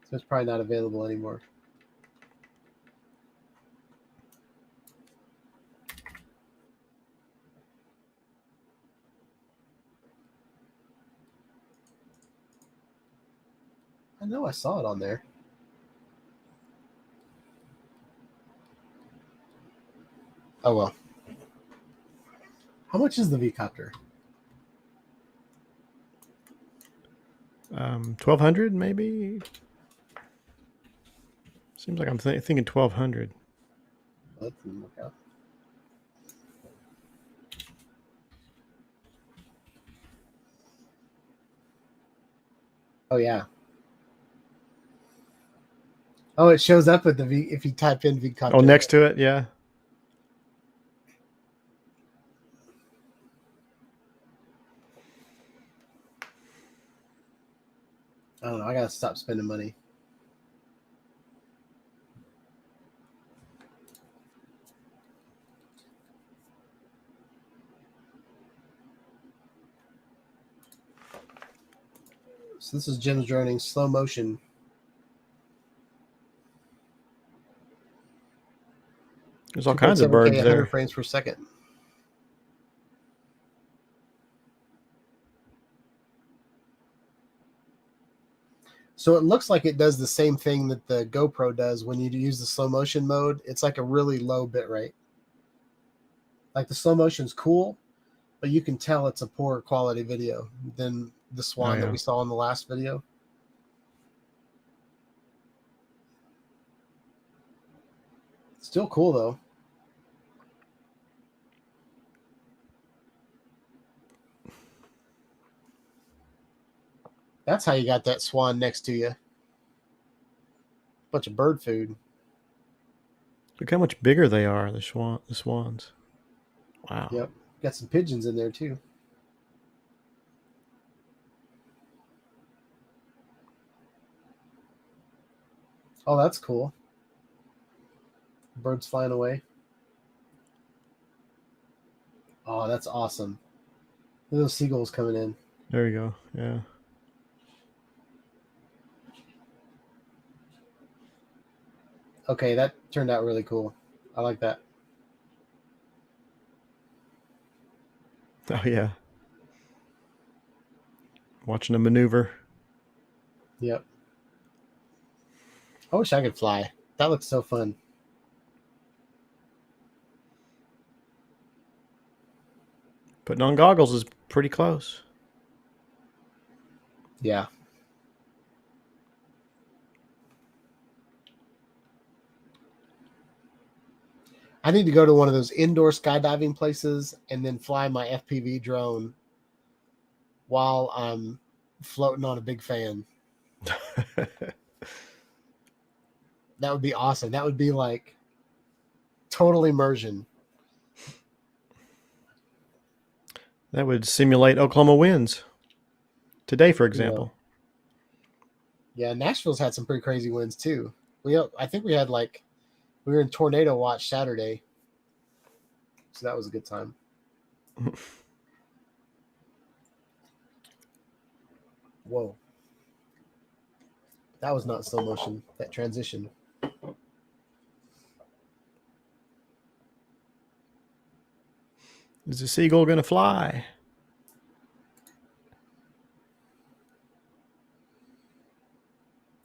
So it's probably not available anymore. I know I saw it on there. Oh well. How much is the V-copter? 1,200 maybe. Seems like I'm thinking 1,200. Let's look up. Oh yeah. Oh, it shows up at the V if you type in V-copter. Oh, next to it, yeah. I don't know. I gotta stop spending money. So this is Jim's droning slow motion. There's all kinds of birds 100 there. frames per second. So it looks like it does the same thing that the GoPro does when you use the slow motion mode. It's like a really low bit rate. Like the slow motion's cool, but you can tell it's a poorer quality video than the swan that we saw in the last video. Still cool though. That's how you got that swan next to you. Bunch of bird food. Look how much bigger they are, the swans. Wow. Yep. Got some pigeons in there too. Oh, that's cool. Birds flying away. Oh, that's awesome. Look at those seagulls coming in. There you go. Yeah. Okay, that turned out really cool. I like that. Oh, yeah. Watching a maneuver. Yep. I wish I could fly. That looks so fun. Putting on goggles is pretty close. Yeah. I need to go to one of those indoor skydiving places and then fly my FPV drone while I'm floating on a big fan. That would be awesome. That would be like total immersion. That would simulate Oklahoma winds. Today, for example. Yeah, Nashville's had some pretty crazy winds too. I think we were in tornado watch Saturday. So that was a good time. Whoa. That was not slow motion, that transition. Is the seagull going to fly?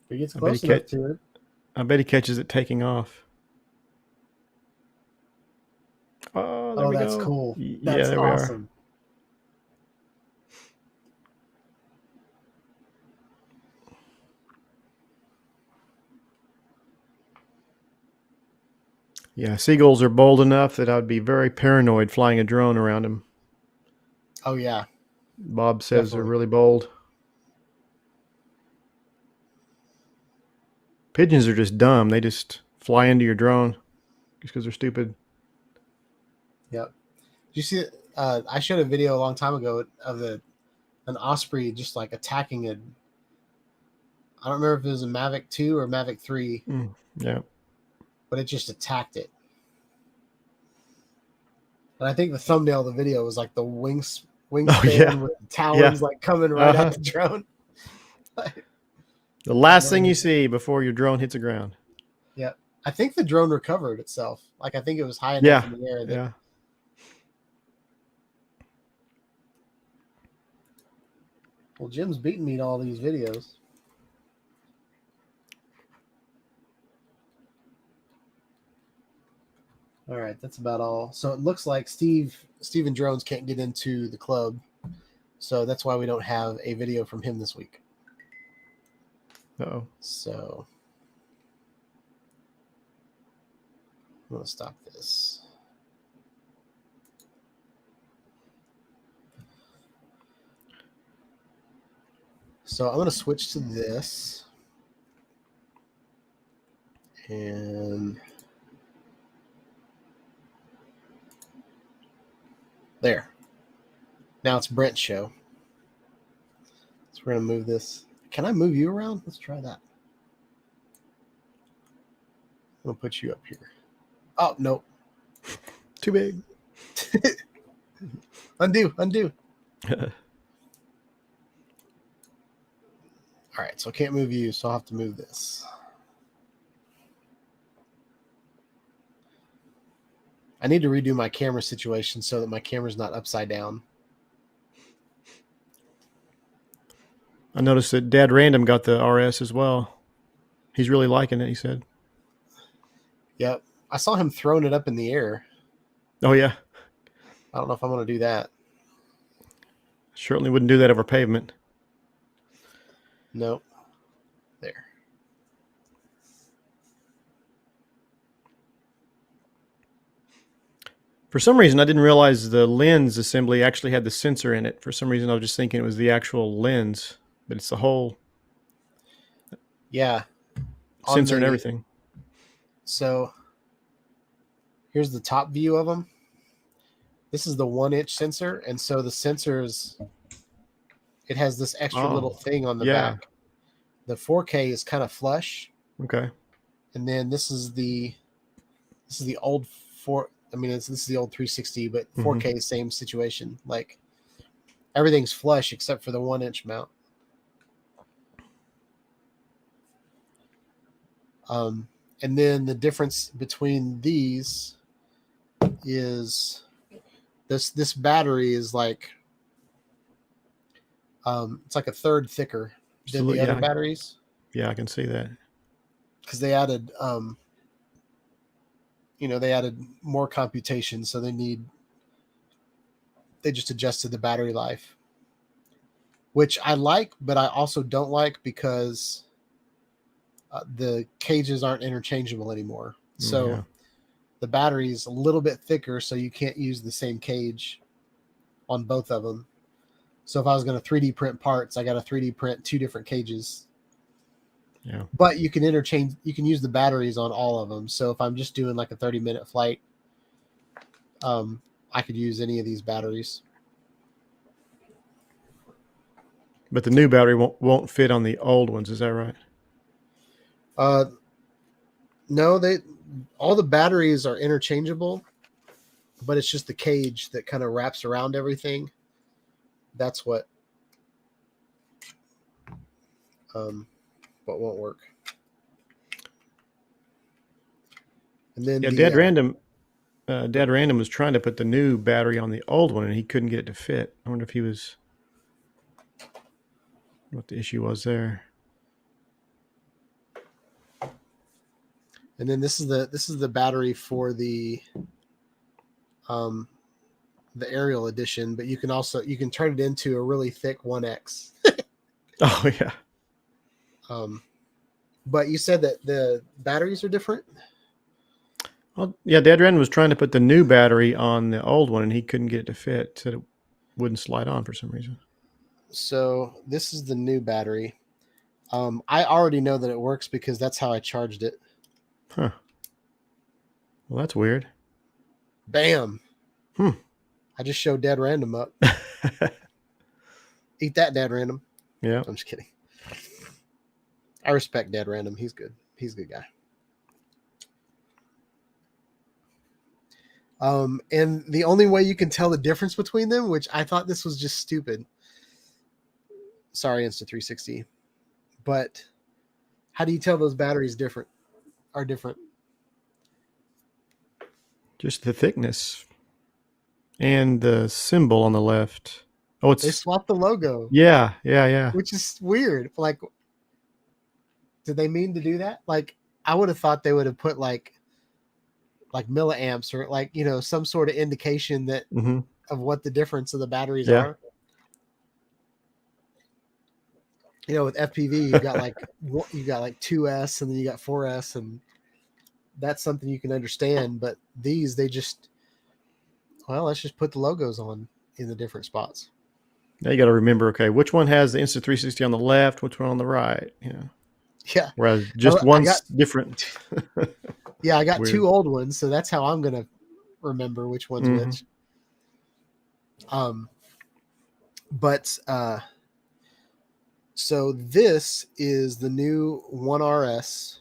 If he gets close enough to it. I bet he catches it taking off. Oh, there we go. That's cool. That's there awesome. We are. Yeah, seagulls are bold enough that I'd be very paranoid flying a drone around them. Oh, yeah. Bob says they're really bold. Pigeons are just dumb. They just fly into your drone just because they're stupid. Yep. Did you see it? I showed a video a long time ago of an osprey just like attacking I don't remember if it was a Mavic 2 or Mavic 3. Yeah. But it just attacked it. And I think the thumbnail of the video was like the wingspan with the talons like coming right at the drone. The last thing you see before your drone hits the ground. Yeah. I think the drone recovered itself. Like I think it was high enough in the air that Well, Jim's beating me to all these videos. All right, that's about all. So it looks like Steven Drones can't get into the club, so that's why we don't have a video from him this week. Uh-oh. So I'm going to stop this. So I'm going to switch to this. And there. Now it's Brent's show. So we're going to move this. Can I move you around? Let's try that. I'm going to put you up here. Oh, nope. Too big. Undo. All right, so I can't move you, so I'll have to move this. I need to redo my camera situation so that my camera's not upside down. I noticed that Dad Random got the RS as well. He's really liking it, he said. Yep. I saw him throwing it up in the air. Oh, yeah. I don't know if I'm going to do that. Certainly wouldn't do that over pavement. Nope. There. For some reason, I didn't realize the lens assembly actually had the sensor in it. For some reason, I was just thinking it was the actual lens, but it's the whole Yeah. sensor and everything. So here's the top view of them. This is the 1-inch sensor, and so the sensors, it has this extra little thing on the back. The 4K is kind of flush. Okay. And then this is the old this is the old 360, but 4K same situation. Like everything's flush except for the 1-inch mount. And then the difference between these is this battery is like it's like a third thicker than the other batteries. Yeah, I can see that. Because they added they added more computation, so they just adjusted the battery life, which I like, but I also don't like because the cages aren't interchangeable anymore. So the battery is a little bit thicker, so you can't use the same cage on both of them. So if I was going to 3D print parts, I got to 3D print 2 different cages. Yeah. But you can use the batteries on all of them. So if I'm just doing like a 30-minute flight, I could use any of these batteries. But the new battery won't fit on the old ones, is that right? No, all the batteries are interchangeable, but it's just the cage that kind of wraps around everything. That's what won't work. And then Dad Random was trying to put the new battery on the old one, and he couldn't get it to fit. I wonder if what the issue was there. And then this is the battery for the aerial edition, but you can turn it into a really thick 1X. Oh yeah. But you said that the batteries are different? Well, yeah, Dad Random was trying to put the new battery on the old one, and he couldn't get it to fit. Said it wouldn't slide on for some reason. So this is the new battery. I already know that it works because that's how I charged it. Huh. Well, that's weird. Bam. I just showed Dad Random up. Eat that, Dad Random. Yeah. I'm just kidding. I respect Dad Random. He's good. He's a good guy. And the only way you can tell the difference between them, which I thought this was just stupid. Sorry, Insta360. But how do you tell those batteries are different? Just the thickness and the symbol on the left. Oh, They swapped the logo. Yeah. Which is weird. Like, did they mean to do that? Like, I would have thought they would have put like like milliamps or like, you know, some sort of indication that Mm-hmm. of what the difference of the batteries Yeah. are. You know, with FPV, you got like 2S and then you got 4S, and that's something you can understand. But these, they just, well, let's just put the logos on in the different spots. Now you got to remember, okay, which one has the Insta360 on the left, which one on the right? You know, Yeah, whereas just I one's got different. I got Weird. 2 old ones, so that's how I'm gonna remember which one's Mm-hmm. which. But so this is the new One RS.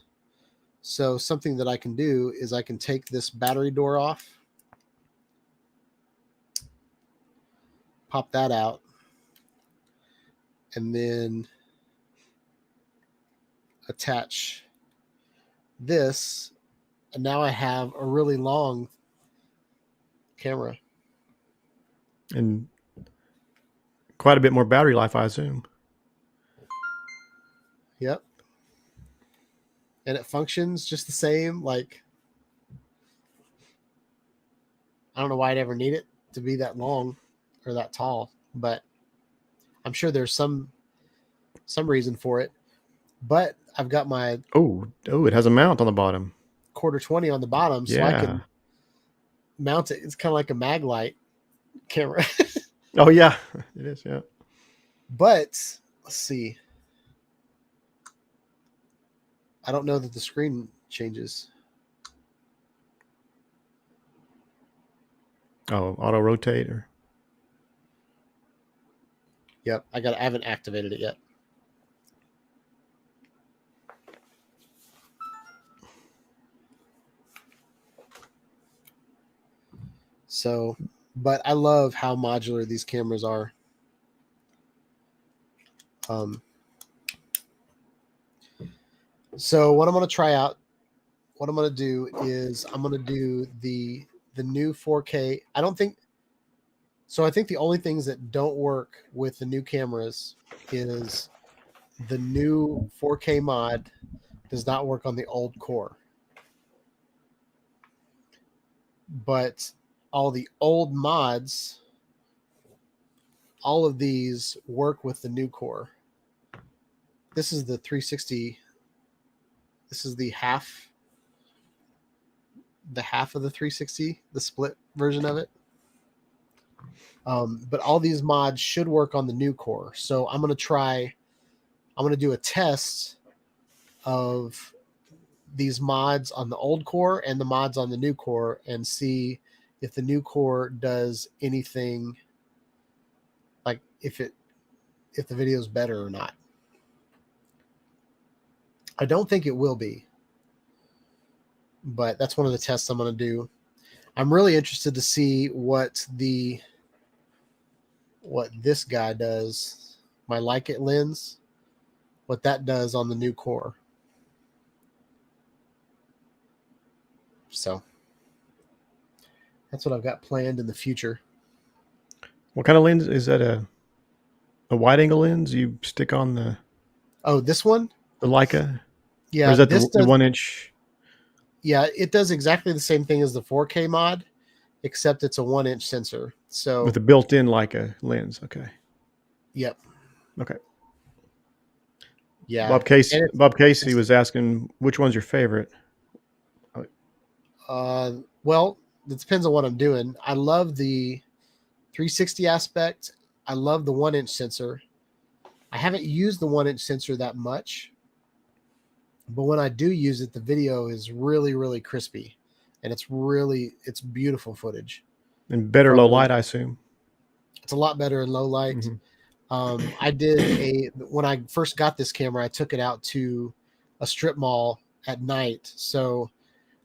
So something that I can do is I can take this battery door off, pop that out, and then attach this. And now I have a really long camera. And quite a bit more battery life, I assume. Yep. And it functions just the same. Like, I don't know why I'd ever need it to be that long or that tall, but I'm sure there's some reason for it. But I've got my Oh, it has a mount on the bottom. 1/4 on the bottom, so I Yeah. can mount it. It's kind of like a mag light camera. Oh, yeah, it is. Yeah. But let's see. I don't know that the screen changes. Oh, auto rotate or. Yep, I haven't activated it yet. So, but I love how modular these cameras are. So what I'm going to try out, what I'm going to do is I'm going to do the new 4K. I think the only things that don't work with the new cameras is the new 4K mod does not work on the old core. But all the old mods, all of these work with the new core. This is the 360. This is the half of the 360, the split version of it. But all these mods should work on the new core. So I'm going to do a test of these mods on the old core and the mods on the new core and see if the new core does anything, like if the video is better or not. I don't think it will be, but that's one of the tests I'm going to do. I'm really interested to see what this guy does, my Leica lens, what that does on the new core. So that's what I've got planned in the future. What kind of lens is that? A wide angle lens you stick on the This one? Leica, or Yeah, is that this the does. 1-inch? Yeah, it does exactly the same thing as the 4K mod, except it's a 1-inch sensor. So With a built-in Leica lens. Okay. yep. Okay. Yeah. Bob Casey was asking which one's your favorite. Well, it depends on what I'm doing. I love the 360 aspect. I love the 1-inch sensor. I haven't used the 1-inch sensor that much, but when I do use it, the video is really, really crispy, and it's beautiful footage. And better low light, I assume. It's a lot better in low light. Mm-hmm. I did when I first got this camera, I took it out to a strip mall at night. So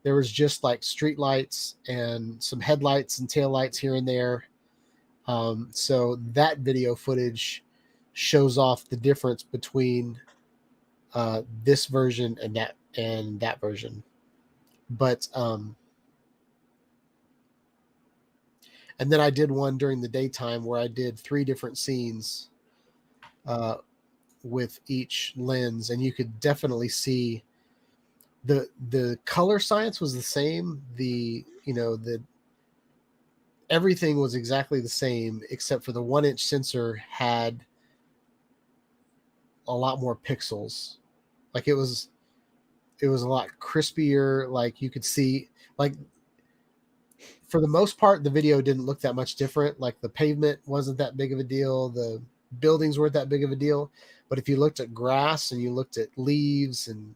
there was just like street lights and some headlights and taillights here and there. So that video footage shows off the difference between this version and that version. But and then I did one during the daytime where I did 3 different scenes with each lens, and you could definitely see the color science was the same. The everything was exactly the same except for the 1-inch sensor had a lot more pixels. Like it was a lot crispier. Like you could see, like for the most part, the video didn't look that much different. Like the pavement wasn't that big of a deal. The buildings weren't that big of a deal. But if you looked at grass and you looked at leaves, and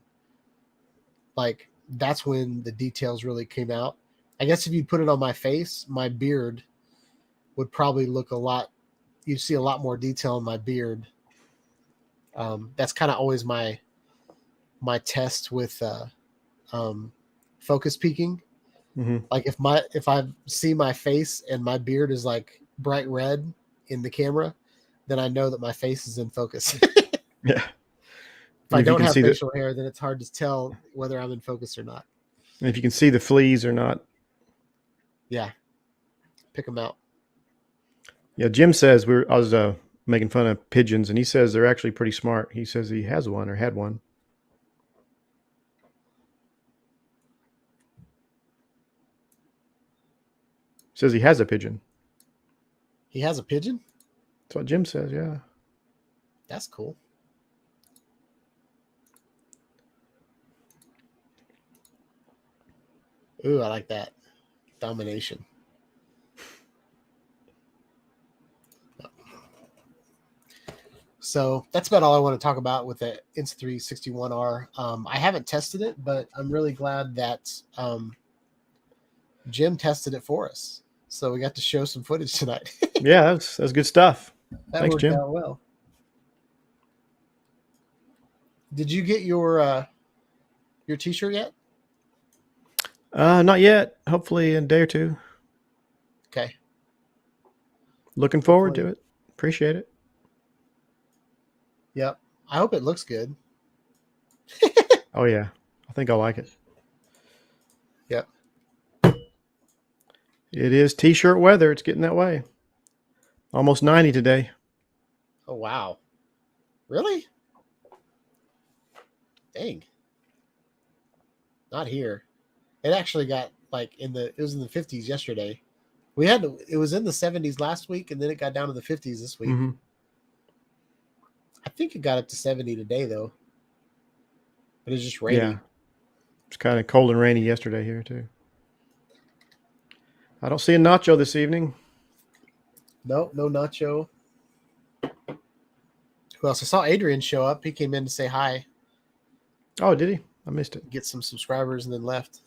like that's when the details really came out. I guess if you put it on my face, my beard would probably look a lot. You'd see a lot more detail in my beard. That's kind of always my test with focus peaking. Mm-hmm. Like if I see my face and my beard is like bright red in the camera, then I know that my face is in focus. Yeah. If I If you don't can have see facial hair, then it's hard to tell whether I'm in focus or not. if you can see the fleas or not. Yeah, pick them out. Yeah, Jim says I was making fun of pigeons, and he says they're actually pretty smart. He says he has one or had one. Says he has a pigeon. He has a pigeon? That's what Jim says, yeah. That's cool. Ooh, I like that. Domination. So that's about all I want to talk about with the Insta360 One R. I haven't tested it, but I'm really glad that Jim tested it for us. So we got to show some footage tonight. Yeah, that's good stuff. That Thanks, worked Jim. out well. Did you get your T-shirt yet? Not yet. Hopefully in a day or two. Okay. Looking forward to it. Appreciate it. Yep. I hope it looks good. Oh yeah, I think I like it. Yep. It is T-shirt weather. It's getting that way. Almost 90 today. Oh wow. Really? Dang. Not here. It actually got like it was in the 50s yesterday. It was in the 70s last week, and then it got down to the 50s this week. Mm-hmm. I think it got up to 70 today though. But it's just rainy. Yeah. It's kind of cold and rainy yesterday here too. I don't see a Nacho this evening. No Nacho. Who else? I saw Adrian show up. He came in to say hi, Oh, did he? I missed it. get some subscribers, and then left.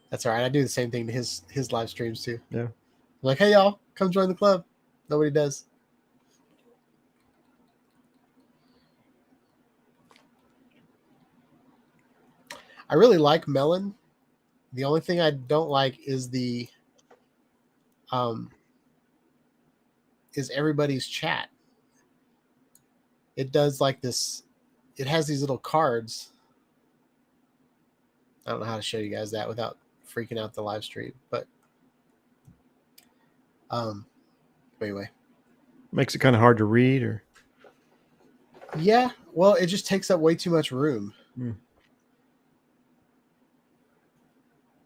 That's all right. I do the same thing to his live streams too. Yeah. I'm like, hey y'all, come join the club. Nobody does. I really like Melon. The only thing I don't like is is everybody's chat. It does like this. It has these little cards. I don't know how to show you guys that without freaking out the live stream, but anyway. Makes it kind of hard to read, or Yeah, well, it just takes up way too much room. Mm.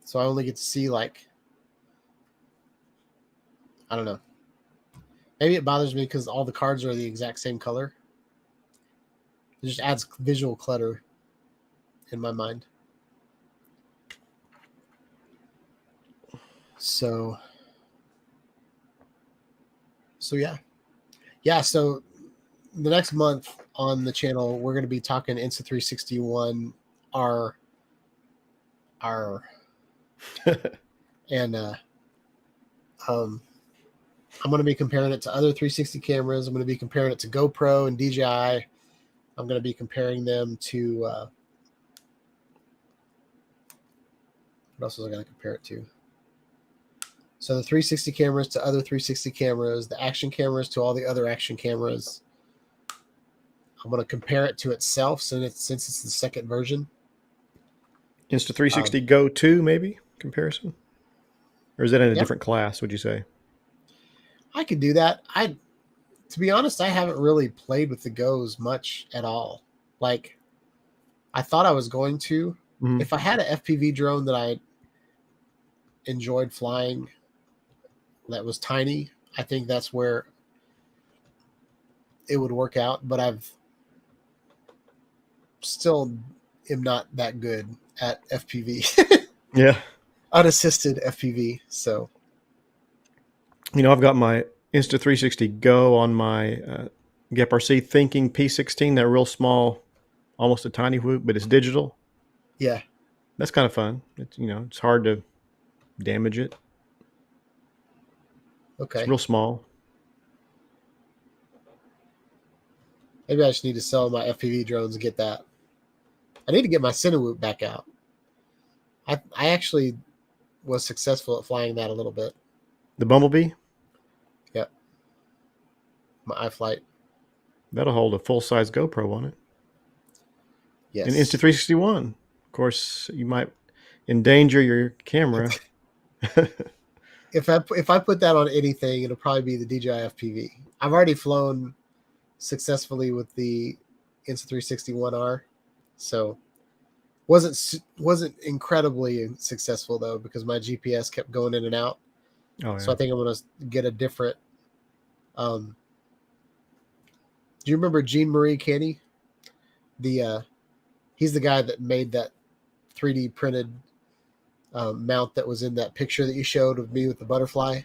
So I only get to see like, I don't know. Maybe it bothers me because all the cards are the exact same color. It just adds visual clutter in my mind. So yeah. Yeah, so the next month on the channel, we're going to be talking Insta360 One R. And I'm going to be comparing it to other 360 cameras. I'm going to be comparing it to GoPro and DJI. I'm going to be comparing them to what else was I going to compare it to? So the 360 cameras to other 360 cameras, the action cameras to all the other action cameras. I'm going to compare it to itself since it's the second version. Insta360 Go 2 maybe comparison? Or is that in a different class, would you say? I could do that. To be honest, I haven't really played with the Go's much at all. Like, I thought I was going to. Mhm. If I had an FPV drone that I enjoyed flying that was tiny, I think that's where it would work out. But I've still am not that good at FPV, Yeah. unassisted FPV. So I've got my Insta360 Go on my GEPRC Thinking P16, that real small, almost a tiny whoop, but it's digital. yeah, That's kind of fun. It's hard to damage it. It's okay. real small. Maybe I just need to sell my FPV drones and get that. I need to get my Cinewoop back out. I actually was successful at flying that a little bit. The Bumblebee, Yep, my iFlight. that'll hold a full-size GoPro on it. And Yes. Insta360 One. Of course, you might endanger your camera. If I put that on anything, it'll probably be the DJI FPV. I've already flown successfully with the Insta360 One R, so wasn't incredibly successful though because my GPS kept going in and out. Oh, So yeah. I think I'm gonna get a different. Do you remember Jean Marie Canny? He's the guy that made that 3D printed mount that was in that picture that you showed of me with the butterfly.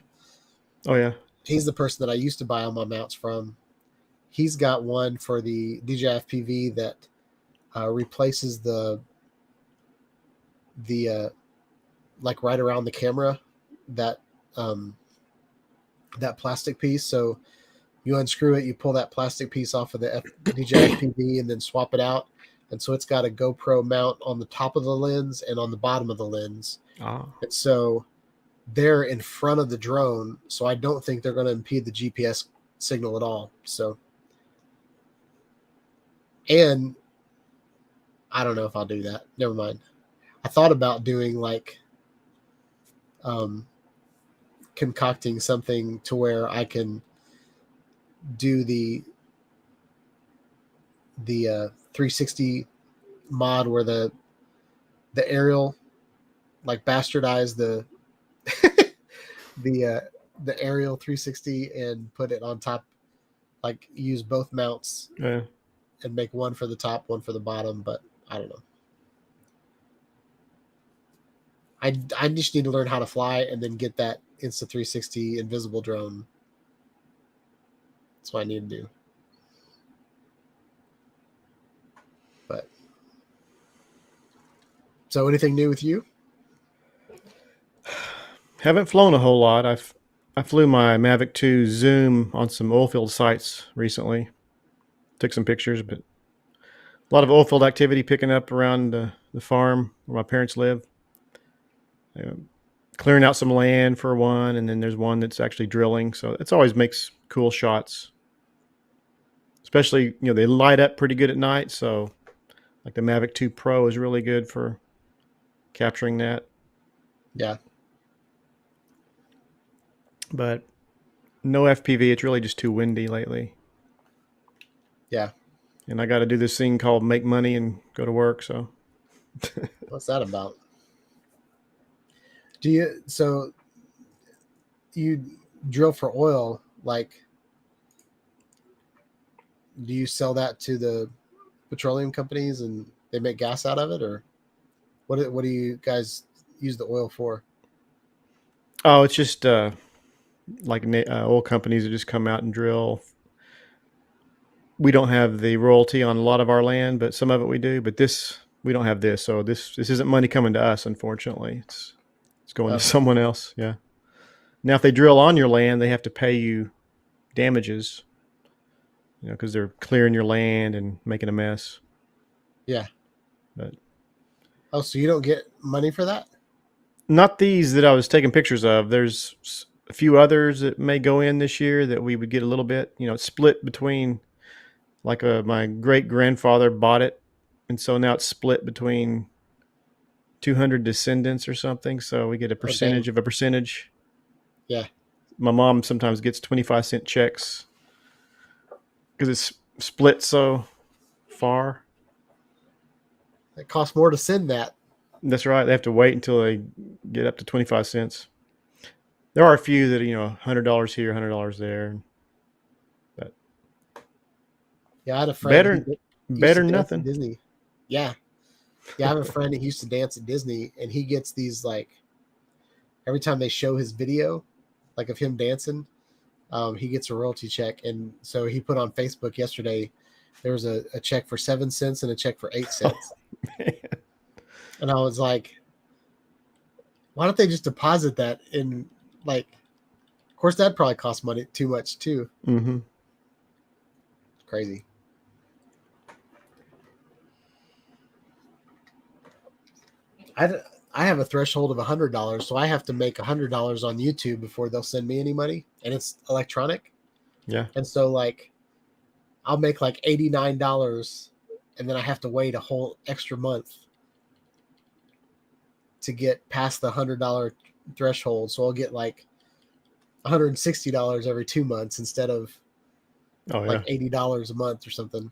Oh, yeah. He's the person that I used to buy all my mounts from. He's got one for the DJI FPV that replaces the like right around the camera, that that plastic piece. So you unscrew it, you pull that plastic piece off of the DJI FPV, and then swap it out. And so it's got a GoPro mount on the top of the lens and on the bottom of the lens. Ah. And so they're in front of the drone, so I don't think they're going to impede the GPS signal at all. So, and I don't know if I'll do that. Never mind. I thought about doing like concocting something to where I can do the 360 mod where the aerial, like bastardize the the aerial 360 and put it on top, like use both mounts Yeah. and make one for the top, one for the bottom. But I don't know. I just need to learn how to fly and then get that Insta360 invisible drone. That's what I need to do. But so anything new with you? Haven't flown a whole lot. I flew my Mavic 2 Zoom on some oilfield sites recently. Took some pictures, but a lot of oilfield activity picking up around the farm where my parents live. Clearing out some land for one, and then there's one that's actually drilling. So it always makes cool shots. Especially, they light up pretty good at night. So like the Mavic 2 Pro is really good for capturing that. Yeah. But no FPV. It's really just too windy lately. Yeah. And I got to do this thing called make money and go to work. So What's that about? So you drill for oil, like do you sell that to the petroleum companies and they make gas out of it, or what do you guys use the oil for? oh, it's just like oil companies that just come out and drill. We don't have the royalty on a lot of our land, but some of it we do. But we don't have this, so this isn't money coming to us. Unfortunately, it's going to Okay. someone else. Yeah. Now, if they drill on your land, they have to pay you damages. Because they're clearing your land and making a mess. Yeah. But So you don't get money for that? not these that I was taking pictures of. There's a few others that may go in this year that we would get a little bit. It's split between, like my great grandfather bought it, and so now it's split between 200 descendants or something. So we get a percentage of a percentage. Yeah. My mom sometimes gets 25-cent checks because it's split so far. It costs more to send that. That's right. They have to wait until they get up to 25 cents. There are a few that, $100 here, $100 there. But Yeah, I had a friend. better, He used better to than dance at nothing. Disney. Yeah, yeah. I have a friend that used to dance at Disney, and he gets these like every time they show his video, like of him dancing, he gets a royalty check. And so he put on Facebook yesterday, there was a check for 7 cents and a check for 8 cents. Man. And I was like, why don't they just deposit that in, like, of course, that probably costs money too much too. Mm-hmm. Crazy. I have a threshold of $100, so I have to make $100 on YouTube before they'll send me any money, and it's electronic. Yeah. And so, like, I'll make like $89, and then I have to wait a whole extra month to get past the $100 threshold. So I'll get like $160 every 2 months instead of Oh, yeah. like $80 a month or something.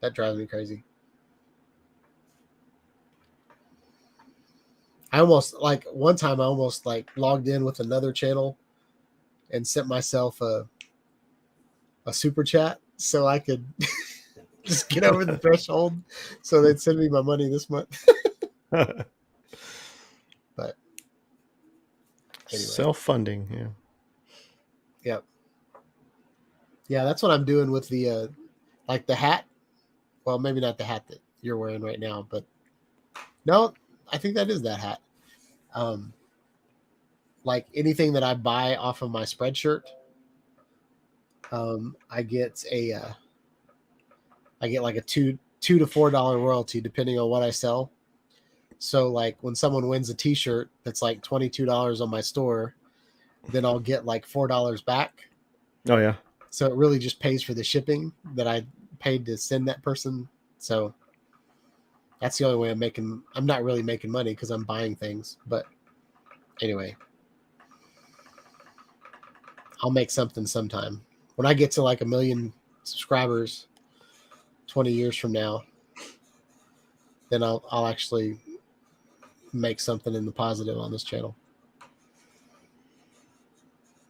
That drives me crazy. I almost like one time I almost like logged in with another channel and sent myself a super chat so I could just get over the threshold so they'd send me my money this month. But anyway. Self-funding. Yeah. Yep. Yeah, that's what I'm doing with the like the hat. Well, maybe not the hat that you're wearing right now, but no, I think that is that hat. Like anything that I buy off of my Spreadshirt, I get like a $2 to $4 royalty depending on what I sell. So like when someone wins a T-shirt that's like $22 on my store, then I'll get like $4 back. Oh, yeah. So it really just pays for the shipping that I paid to send that person. So that's the only way I'm making. I'm not really making money because I'm buying things. But anyway, I'll make something sometime. When I get to like 1 million subscribers 20 years from now, then I'll actually make something in the positive on this channel.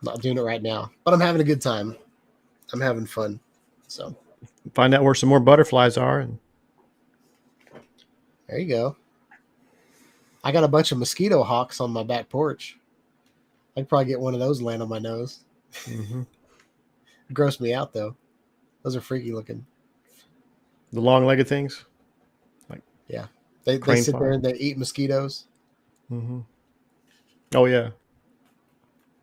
I'm not doing it right now, but I'm having a good time. I'm having fun. So Find out where some more butterflies are. And there you go. I got a bunch of mosquito hawks on my back porch. I could probably get one of those land on my nose. mm-hmm. Gross me out though. Those are freaky looking. The long-legged things. Yeah. They Crane sit fly. there and they eat mosquitoes. Mm-hmm. Oh, yeah.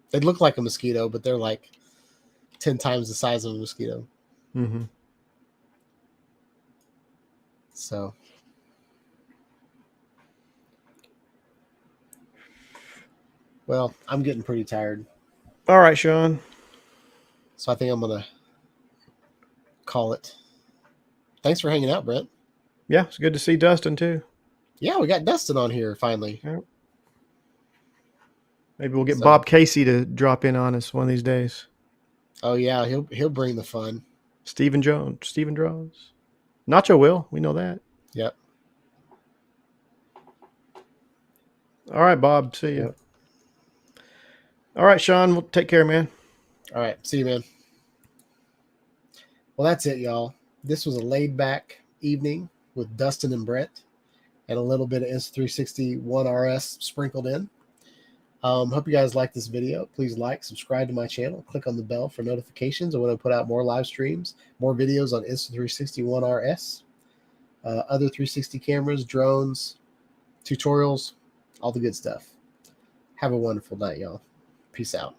They look like a mosquito, but they're like 10 times the size of a mosquito. Mm-hmm. So well, I'm getting pretty tired. All right, Sean. So I think I'm gonna call it. Thanks for hanging out, Brent. Yeah, it's good to see Dustin too. Yeah, we got Dustin on here finally. Yeah. Maybe we'll get So- Bob Casey to drop in on us one of these days. Oh yeah, he'll bring the fun. Stephen draws. Nacho will. We know that. Yep. All right, Bob. See you. Yep. All right, Sean. We'll take care, man. All right. See you, man. Well, that's it, y'all. This was a laid back evening with Dustin and Brett and a little bit of Insta360 One RS sprinkled in. Hope you guys like this video. Please like, subscribe to my channel, click on the bell for notifications. I want to put out more live streams, more videos on Insta360 One RS, other 360 cameras, drones, tutorials, all the good stuff. Have a wonderful night, y'all. Peace out.